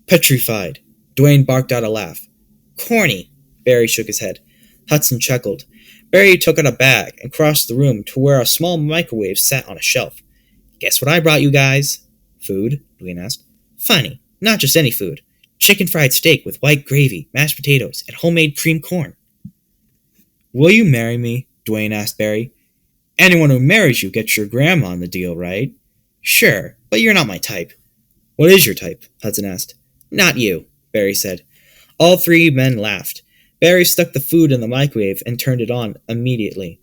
"Petrified." Dwayne barked out a laugh. "Corny." Barry shook his head. Hudson chuckled. Barry took out a bag and crossed the room to where a small microwave sat on a shelf. "Guess what I brought you guys?" "Food?" Dwayne asked. "Funny, not just any food. Chicken fried steak with white gravy, mashed potatoes, and homemade creamed corn." "Will you marry me?" Dwayne asked Barry. "Anyone who marries you gets your grandma on the deal, right?" "Sure, but you're not my type." "What is your type?" Hudson asked. "Not you," Barry said. All three men laughed. Barry stuck the food in the microwave and turned it on. Immediately,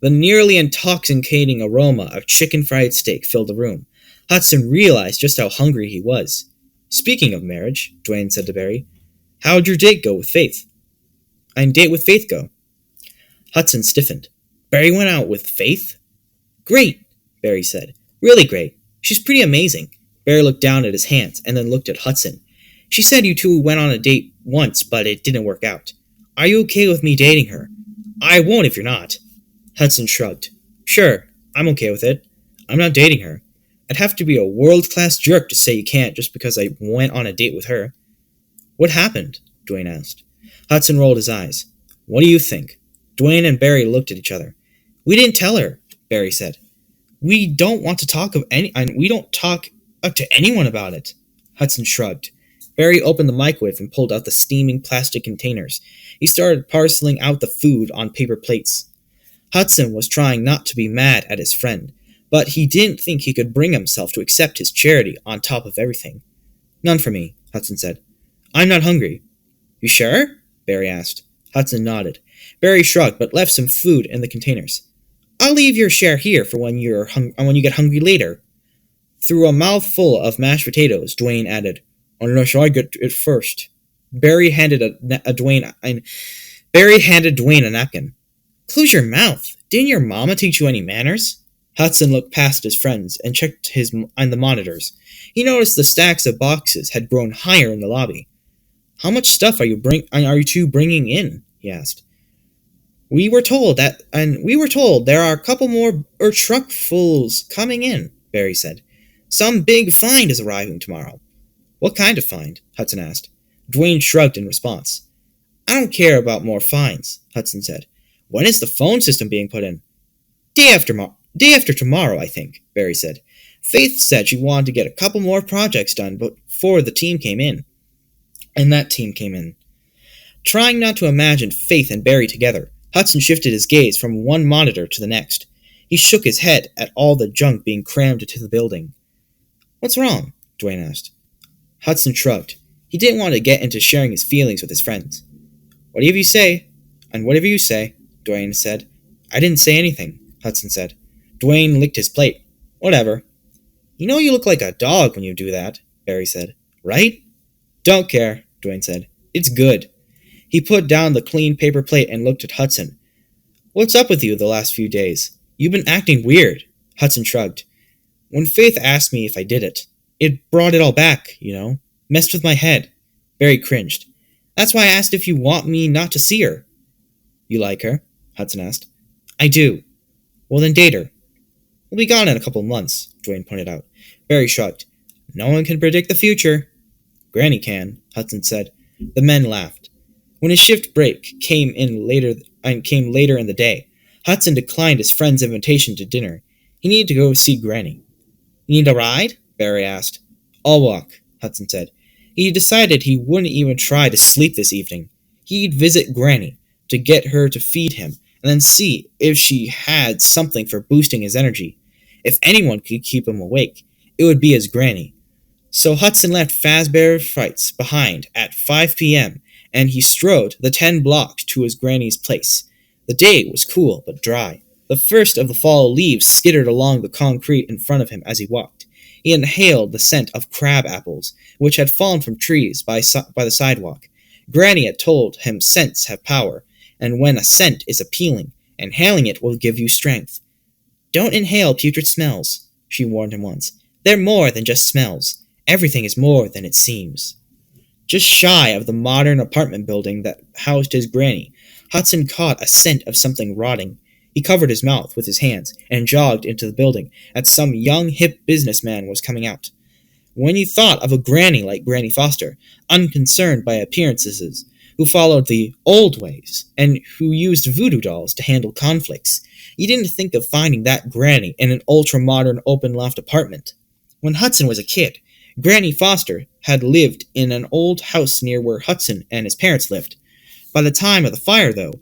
the nearly intoxicating aroma of chicken fried steak filled the room. Hudson realized just how hungry he was. "Speaking of marriage," Dwayne said to Barry, "how'd your date go with Faith?" Date with Faith go?" Hudson stiffened. "Barry went out with Faith?" "Great," Barry said. "Really great. She's pretty amazing." Barry looked down at his hands and then looked at Hudson. "She said you two went on a date once, but it didn't work out. Are you okay with me dating her?" "I won't if you're not." Hudson shrugged. "Sure, I'm okay with it. I'm not dating her. I'd have to be a world-class jerk to say you can't just because I went on a date with her." "What happened?" Dwayne asked. Hudson rolled his eyes. "What do you think?" Dwayne and Barry looked at each other. "We didn't tell her," Barry said. We don't talk to anyone about it." Hudson shrugged. Barry opened the microwave and pulled out the steaming plastic containers. He started parceling out the food on paper plates. Hudson was trying not to be mad at his friend, but he didn't think he could bring himself to accept his charity on top of everything. "None for me," Hudson said. "I'm not hungry." "You sure?" Barry asked. Hudson nodded. Barry shrugged, but left some food in the containers. "I'll leave your share here for when you get hungry later." Through a mouthful of mashed potatoes, Dwayne added, "Unless I get it first." Barry handed Dwayne a napkin. "Close your mouth. Didn't your mama teach you any manners?" Hudson looked past his friends and checked on the monitors. He noticed the stacks of boxes had grown higher in the lobby. "How much stuff are you two bringing in?" he asked. We were told there are a couple more truckfuls coming in," Barry said. "Some big find is arriving tomorrow." "What kind of find?" Hudson asked. Dwayne shrugged in response. "I don't care about more finds," Hudson said. "When is the phone system being put in?" Day after tomorrow, I think," Barry said. "Faith said she wanted to get a couple more projects done before the team came in." And that team came in. Trying not to imagine Faith and Barry together, Hudson shifted his gaze from one monitor to the next. He shook his head at all the junk being crammed into the building. "What's wrong?" Dwayne asked. Hudson shrugged. He didn't want to get into sharing his feelings with his friends. Whatever you say," Dwayne said. "I didn't say anything," Hudson said. Dwayne licked his plate. "Whatever." "You know you look like a dog when you do that," Barry said. "Right?" "Don't care," Dwayne said. "It's good." He put down the clean paper plate and looked at Hudson. "What's up with you the last few days? You've been acting weird." Hudson shrugged. "When Faith asked me if I did it, it brought it all back, Messed with my head." Barry cringed. "That's why I asked if you want me not to see her." "You like her?" Hudson asked. "I do." "Well, then date her." "We'll be gone in a couple months," Dwayne pointed out. Barry shrugged. "No one can predict the future." "Granny can," Hudson said. The men laughed. When his shift break came later in the day, Hudson declined his friend's invitation to dinner. He needed to go see Granny. "You need a ride?" Barry asked. "I'll walk," Hudson said. He decided he wouldn't even try to sleep this evening. He'd visit Granny to get her to feed him and then see if she had something for boosting his energy. If anyone could keep him awake, it would be his Granny. So Hudson left Fazbear Frights behind at 5 p.m. and he strode the 10 blocks to his granny's place. The day was cool but dry. The first of the fall leaves skittered along the concrete in front of him as he walked. He inhaled the scent of crab apples, which had fallen from trees by the sidewalk. Granny had told him scents have power, and when a scent is appealing, inhaling it will give you strength. Don't inhale putrid smells, she warned him once. They're more than just smells. Everything is more than it seems. Just shy of the modern apartment building that housed his granny, Hudson caught a scent of something rotting. He covered his mouth with his hands and jogged into the building as some young hip businessman was coming out. When you thought of a granny like Granny Foster, unconcerned by appearances, who followed the old ways, and who used voodoo dolls to handle conflicts, you didn't think of finding that granny in an ultra-modern open-loft apartment. When Hudson was a kid, Granny Foster had lived in an old house near where Hudson and his parents lived. By the time of the fire, though,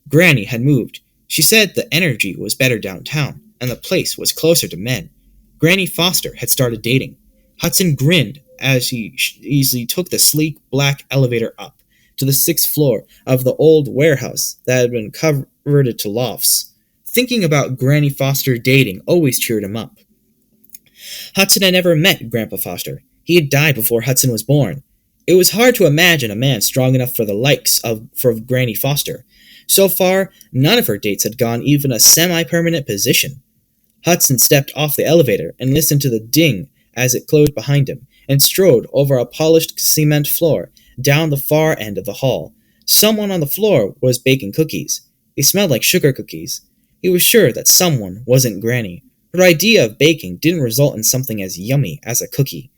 Granny had moved. She said the energy was better downtown, and the place was closer to men. Granny Foster had started dating. Hudson grinned as he easily took the sleek black elevator up to the 6th floor of the old warehouse that had been converted to lofts. Thinking about Granny Foster dating always cheered him up. Hudson had never met Grandpa Foster. He had died before Hudson was born. It was hard to imagine a man strong enough for the likes of Granny Foster. So far, none of her dates had gone even a semi-permanent position. Hudson stepped off the elevator and listened to the ding as it closed behind him, and strode over a polished cement floor down the far end of the hall. Someone on the floor was baking cookies. They smelled like sugar cookies. He was sure that someone wasn't Granny. Her idea of baking didn't result in something as yummy as a cookie.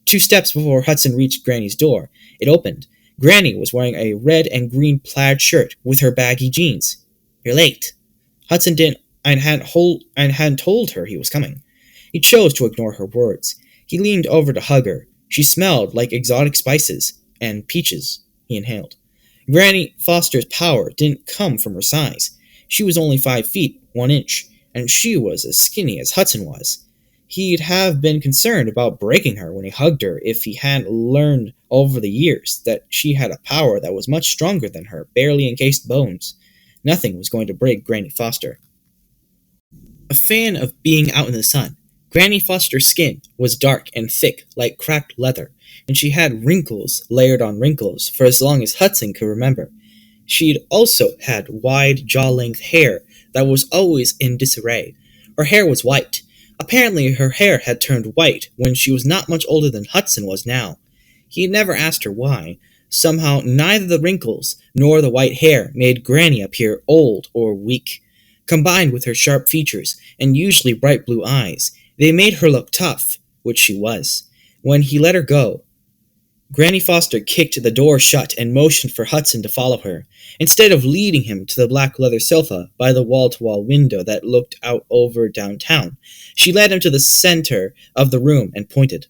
2 steps before Hudson reached Granny's door, it opened. Granny was wearing a red and green plaid shirt with her baggy jeans. "You're late." Hudson hadn't told her he was coming. He chose to ignore her words. He leaned over to hug her. She smelled like exotic spices and peaches, he inhaled. Granny Foster's power didn't come from her size. She was only 5 feet, 1 inch, and she was as skinny as Hudson was. He'd have been concerned about breaking her when he hugged her if he hadn't learned over the years that she had a power that was much stronger than her barely encased bones. Nothing was going to break Granny Foster. A fan of being out in the sun, Granny Foster's skin was dark and thick like cracked leather, and she had wrinkles layered on wrinkles for as long as Hudson could remember. She'd also had wide jaw-length hair that was always in disarray. Her hair was white. Apparently her hair had turned white when she was not much older than Hudson was now. He had never asked her why. Somehow neither the wrinkles nor the white hair made Granny appear old or weak. Combined with her sharp features and usually bright blue eyes, they made her look tough, which she was. When he let her go, Granny Foster kicked the door shut and motioned for Hudson to follow her. Instead of leading him to the black leather sofa by the wall-to-wall window that looked out over downtown, she led him to the center of the room and pointed.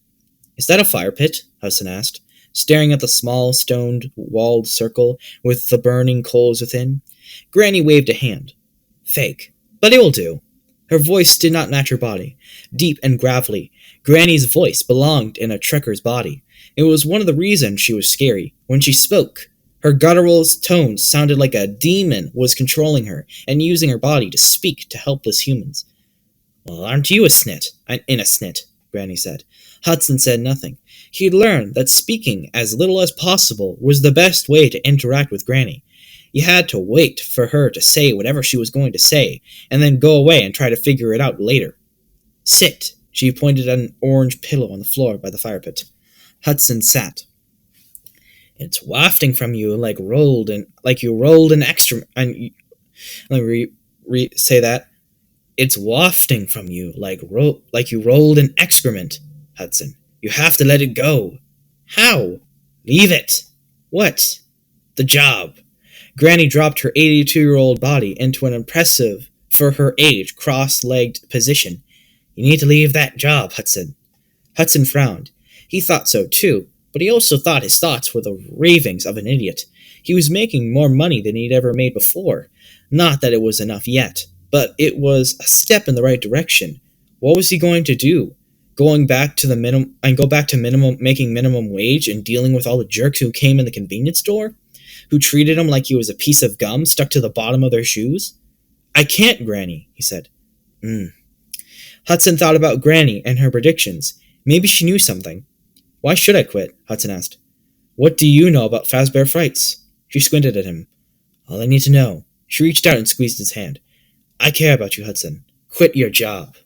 "Is that a fire pit?" Hudson asked, staring at the small stone-walled circle with the burning coals within. Granny waved a hand. "Fake, but it will do." Her voice did not match her body. Deep and gravelly, Granny's voice belonged in a trekker's body. It was one of the reasons she was scary. When she spoke, her guttural tones sounded like a demon was controlling her and using her body to speak to helpless humans. "Well, aren't you a snit?" "In a snit," Granny said. Hudson said nothing. He had learned that speaking as little as possible was the best way to interact with Granny. You had to wait for her to say whatever she was going to say, and then go away and try to figure it out later. "Sit." She pointed at an orange pillow on the floor by the fire pit. Hudson sat. "It's wafting from you like you rolled an extra. And let me say that. It's wafting from you like you rolled an excrement, Hudson. You have to let it go." "How?" "Leave it." "What?" "The job." Granny dropped her 82-year-old body into an impressive, for her age, cross-legged position. "You need to leave that job, Hudson." Hudson frowned. He thought so, too. but he also thought his thoughts were the ravings of an idiot. He was making more money than he'd ever made before. Not that it was enough yet, but it was a step in the right direction. What was he going to do? Going back to the minimum and go back to making minimum wage and dealing with all the jerks who came in the convenience store? Who treated him like he was a piece of gum stuck to the bottom of their shoes? I can't, Granny, he said. Hudson thought about Granny and her predictions. Maybe she knew something. Why should I quit? Hudson asked. What do you know about Fazbear Frights? She squinted at him. All I need to know. She reached out and squeezed his hand. I care about you, Hudson. Quit your job.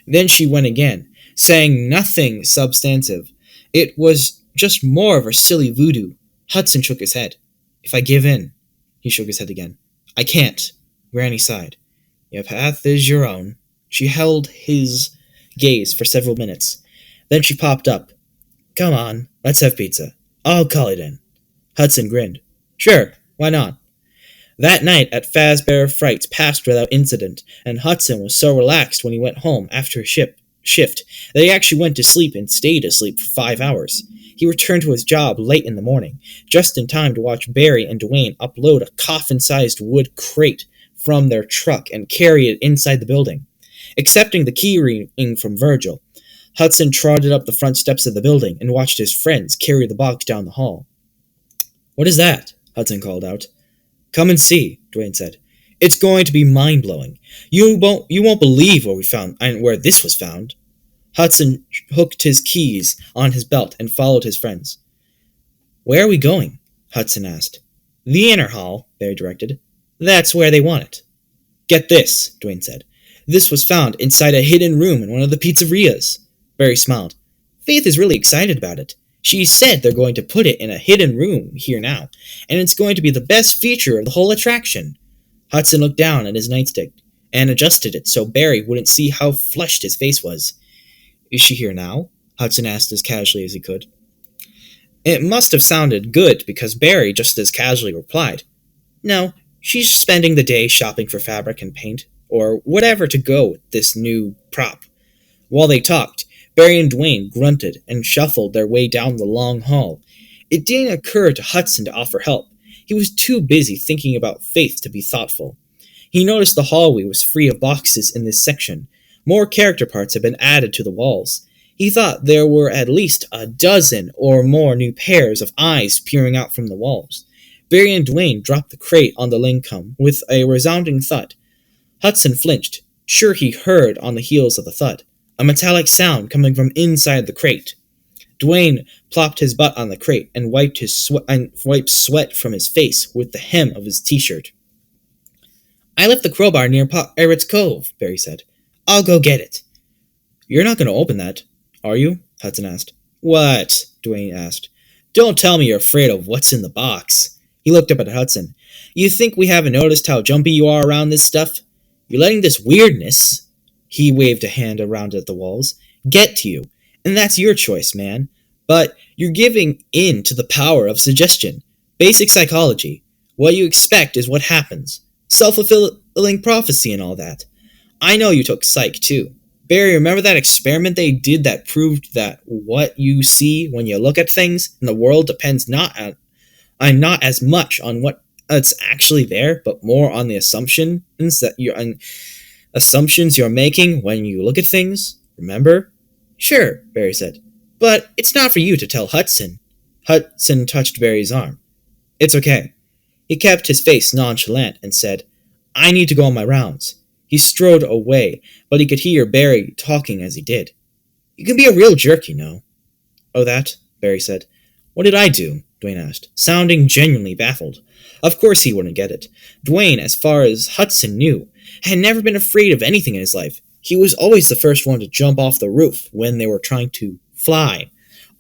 Then she went again, saying nothing substantive. It was just more of her silly voodoo. Hudson shook his head. If I give in. He shook his head again. I can't. Granny sighed. Your path is your own. She held his gaze for several minutes. Then she popped up. Come on, let's have pizza. I'll call it in. Hudson grinned. Sure, why not? That night at Fazbear Frights passed without incident, and Hudson was so relaxed when he went home after his shift that he actually went to sleep and stayed asleep for 5 hours. He returned to his job late in the morning, just in time to watch Barry and Dwayne upload a coffin-sized wood crate from their truck and carry it inside the building. Accepting the key ring from Virgil, Hudson trotted up the front steps of the building and watched his friends carry the box down the hall. What is that? Hudson called out. Come and see, Dwayne said. It's going to be mind-blowing. You won't believe where we found and where this was found. Hudson hooked his keys on his belt and followed his friends. Where are we going? Hudson asked. The inner hall, Barry directed. That's where they want it. Get this, Dwayne said. This was found inside a hidden room in one of the pizzerias. Barry smiled. Faith is really excited about it. She said they're going to put it in a hidden room here now, and it's going to be the best feature of the whole attraction. Hudson looked down at his nightstick and adjusted it so Barry wouldn't see how flushed his face was. Is she here now? Hudson asked as casually as he could. It must have sounded good because Barry just as casually replied, No, she's spending the day shopping for fabric and paint, or whatever to go with this new prop. While they talked, Barry and Dwayne grunted and shuffled their way down the long hall. It didn't occur to Hudson to offer help. He was too busy thinking about Faith to be thoughtful. He noticed the hallway was free of boxes in this section. More character parts had been added to the walls. He thought there were at least a dozen or more new pairs of eyes peering out from the walls. Barry and Dwayne dropped the crate on the lincum with a resounding thud. Hudson flinched, sure he heard on the heels of the thud a metallic sound coming from inside the crate. Dwayne plopped his butt on the crate and wiped sweat from his face with the hem of his t-shirt. I left the crowbar near Pirate's Cove, Barry said. I'll go get it. You're not going to open that, are you? Hudson asked. What? Dwayne asked. Don't tell me you're afraid of what's in the box. He looked up at Hudson. You think we haven't noticed how jumpy you are around this stuff? You're letting this weirdness, he waved a hand around at the walls, get to you. And that's your choice, man. But you're giving in to the power of suggestion. Basic psychology. What you expect is what happens. Self-fulfilling prophecy and all that. I know you took psych, too. Barry, remember that experiment they did that proved that what you see when you look at things in the world depends not as much on what's actually there, but more on the assumptions you're making when you look at things? Remember? Sure, Barry said. But it's not for you to tell Hudson. Hudson touched Barry's arm. It's okay. He kept his face nonchalant and said, I need to go on my rounds. He strode away, but he could hear Barry talking as he did. You can be a real jerk, you know. Oh, that? Barry said. What did I do? Dwayne asked, sounding genuinely baffled. Of course he wouldn't get it. Dwayne, as far as Hudson knew, had never been afraid of anything in his life. He was always the first one to jump off the roof when they were trying to fly.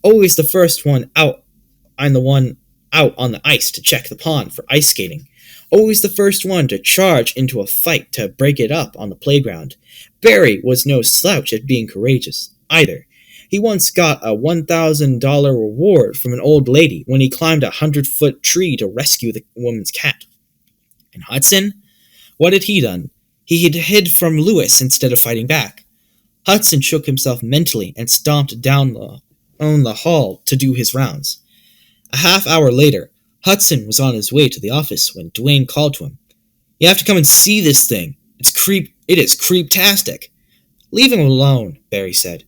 Always the first one out and the one out on the ice to check the pond for ice skating. Always the first one to charge into a fight to break it up on the playground. Barry was no slouch at being courageous, either. He once got a $1,000 reward from an old lady when he climbed a 100-foot tree to rescue the woman's cat. And Hudson? What had he done? He had hid from Lewis instead of fighting back. Hudson shook himself mentally and stomped down the on the hall to do his rounds. A half hour later, Hudson was on his way to the office when Dwayne called to him. "You have to come and see this thing. It is creeptastic." "Leave him alone," Barry said.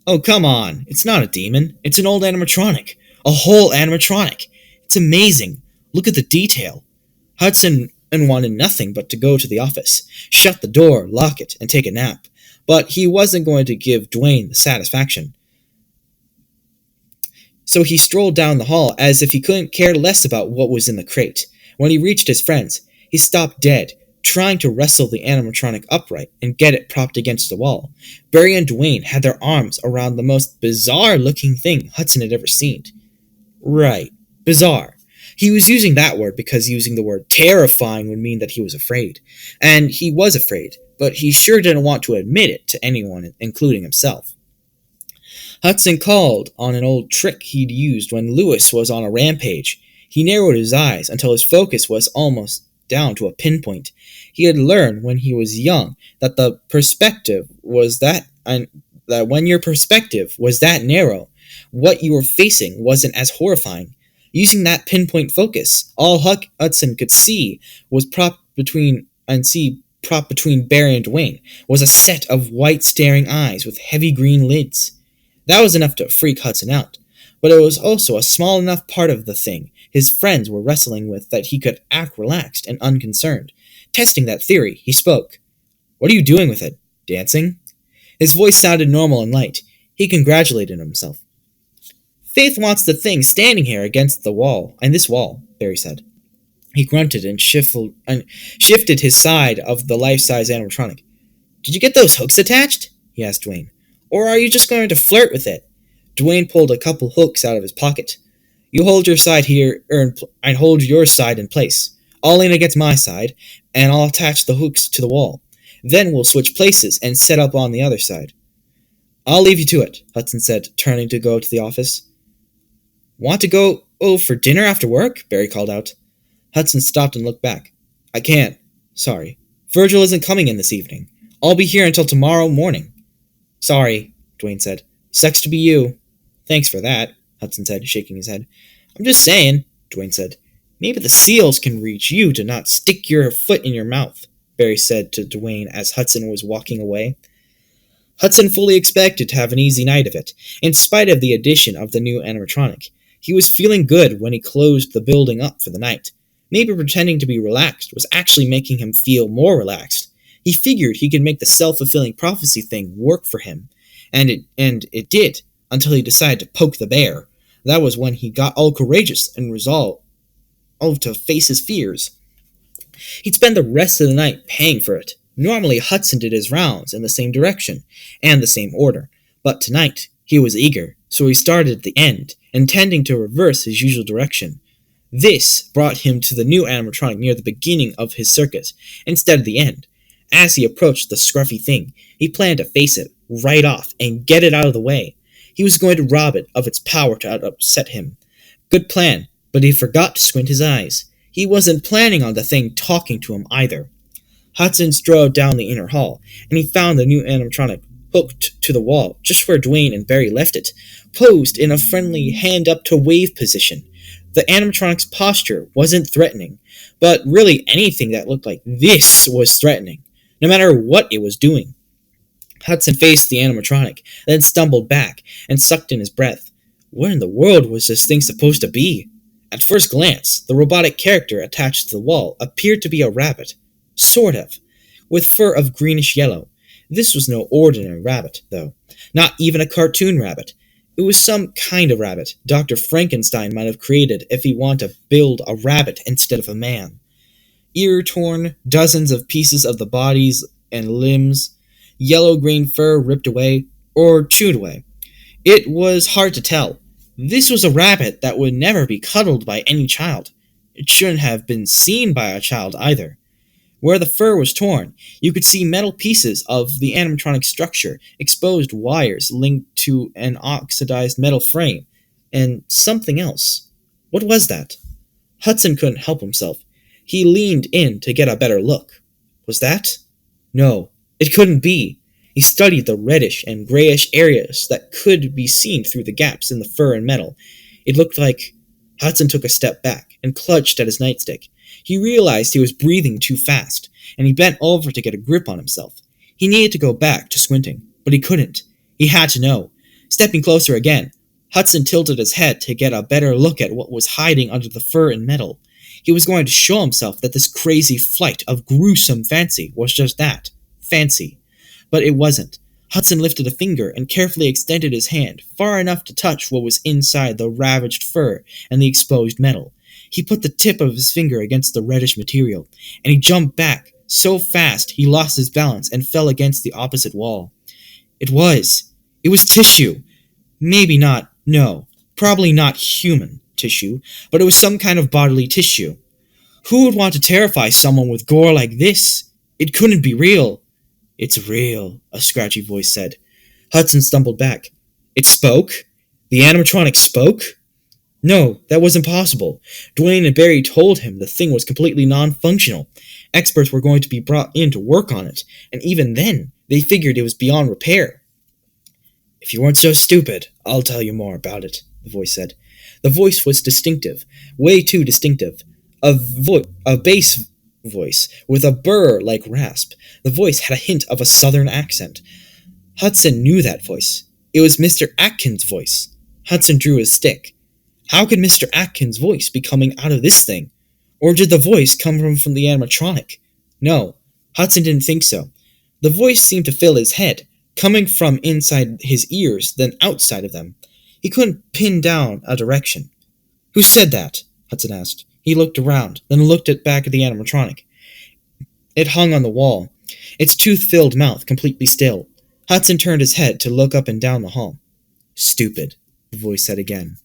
"Oh, come on. It's not a demon. It's an old animatronic. A whole animatronic. It's amazing. Look at the detail." Hudson wanted nothing but to go to the office, shut the door, lock it, and take a nap. But he wasn't going to give Dwayne the satisfaction. So he strolled down the hall as if he couldn't care less about what was in the crate. When he reached his friends, he stopped dead, trying to wrestle the animatronic upright and get it propped against the wall. Barry and Dwayne had their arms around the most bizarre-looking thing Hudson had ever seen. Right, bizarre. He was using that word because using the word terrifying would mean that he was afraid. And he was afraid, but he sure didn't want to admit it to anyone, including himself. Hudson called on an old trick he'd used when Lewis was on a rampage. He narrowed his eyes until his focus was almost down to a pinpoint. He had learned when he was young that that when your perspective was that narrow, what you were facing wasn't as horrifying. Using that pinpoint focus, all Hudson could see was propped between Barry and Dwayne was a set of white staring eyes with heavy green lids. That was enough to freak Hudson out, but it was also a small enough part of the thing his friends were wrestling with that he could act relaxed and unconcerned. Testing that theory, he spoke. "What are you doing with it? Dancing?" His voice sounded normal and light. He congratulated himself. "Faith wants the thing standing here against this wall," Barry said. He grunted and shifted his side of the life-size animatronic. "Did you get those hooks attached?" he asked Dwayne. "Or are you just going to flirt with it?" Dwayne pulled a couple hooks out of his pocket. "You hold your side here, and hold your side in place. I'll lean against my side, and I'll attach the hooks to the wall. Then we'll switch places and set up on the other side." "I'll leave you to it," Hudson said, turning to go to the office. "Want to go for dinner after work?" Barry called out. Hudson stopped and looked back. "I can't. Sorry. Virgil isn't coming in this evening. I'll be here until tomorrow morning." "Sorry," Dwayne said. "Sucks to be you." "Thanks for that," Hudson said, shaking his head. "I'm just saying," Dwayne said. "Maybe the seals can reach you to not stick your foot in your mouth," Barry said to Dwayne as Hudson was walking away. Hudson fully expected to have an easy night of it, in spite of the addition of the new animatronic. He was feeling good when he closed the building up for the night. Maybe pretending to be relaxed was actually making him feel more relaxed. He figured he could make the self-fulfilling prophecy thing work for him, and it did, until he decided to poke the bear. That was when he got all courageous and resolved to face his fears. He'd spend the rest of the night paying for it. Normally, Hudson did his rounds in the same direction, and the same order, but tonight he was eager, so he started at the end, intending to reverse his usual direction. This brought him to the new animatronic near the beginning of his circuit, instead of the end. As he approached the scruffy thing, he planned to face it right off and get it out of the way. He was going to rob it of its power to upset him. Good plan, but he forgot to squint his eyes. He wasn't planning on the thing talking to him either. Hudson strode down the inner hall, and he found the new animatronic hooked to the wall, just where Dwayne and Barry left it, posed in a friendly hand-up-to-wave position. The animatronic's posture wasn't threatening, but really anything that looked like this was threatening, no matter what it was doing. Hudson faced the animatronic, then stumbled back and sucked in his breath. What in the world was this thing supposed to be? At first glance, the robotic character attached to the wall appeared to be a rabbit. Sort of, with fur of greenish yellow. This was no ordinary rabbit, though. Not even a cartoon rabbit. It was some kind of rabbit Dr. Frankenstein might have created if he wanted to build a rabbit instead of a man. Ear torn, dozens of pieces of the bodies and limbs, yellow-green fur ripped away, or chewed away. It was hard to tell. This was a rabbit that would never be cuddled by any child. It shouldn't have been seen by a child either. Where the fur was torn, you could see metal pieces of the animatronic structure, exposed wires linked to an oxidized metal frame, and something else. What was that? Hudson couldn't help himself. He leaned in to get a better look. Was that? No, it couldn't be. He studied the reddish and grayish areas that could be seen through the gaps in the fur and metal. It looked like... Hudson took a step back and clutched at his nightstick. He realized he was breathing too fast, and he bent over to get a grip on himself. He needed to go back to squinting, but he couldn't. He had to know. Stepping closer again, Hudson tilted his head to get a better look at what was hiding under the fur and metal. He was going to show himself that this crazy flight of gruesome fancy was just that, fancy. But it wasn't. Hudson lifted a finger and carefully extended his hand, far enough to touch what was inside the ravaged fur and the exposed metal. He put the tip of his finger against the reddish material, and he jumped back so fast he lost his balance and fell against the opposite wall. It was tissue. Maybe not, no, probably not human tissue, but it was some kind of bodily tissue. Who would want to terrify someone with gore like this? It couldn't be real. It's real, a scratchy voice said. Hudson stumbled back. It spoke? The animatronic spoke? No, that was impossible. Dwayne and Barry told him the thing was completely non-functional. Experts were going to be brought in to work on it, and even then, they figured it was beyond repair. If you weren't so stupid, I'll tell you more about it, the voice said. The voice was distinctive, way too distinctive. A bass voice, with a burr-like rasp. The voice had a hint of a southern accent. Hudson knew that voice. It was Mr. Atkins' voice. Hudson drew his stick. How could Mr. Atkins' voice be coming out of this thing? Or did the voice come from the animatronic? No, Hudson didn't think so. The voice seemed to fill his head, coming from inside his ears, then outside of them. He couldn't pin down a direction. Who said that? Hudson asked. He looked around, then looked back at the animatronic. It hung on the wall, its tooth-filled mouth completely still. Hudson turned his head to look up and down the hall. Stupid, the voice said again.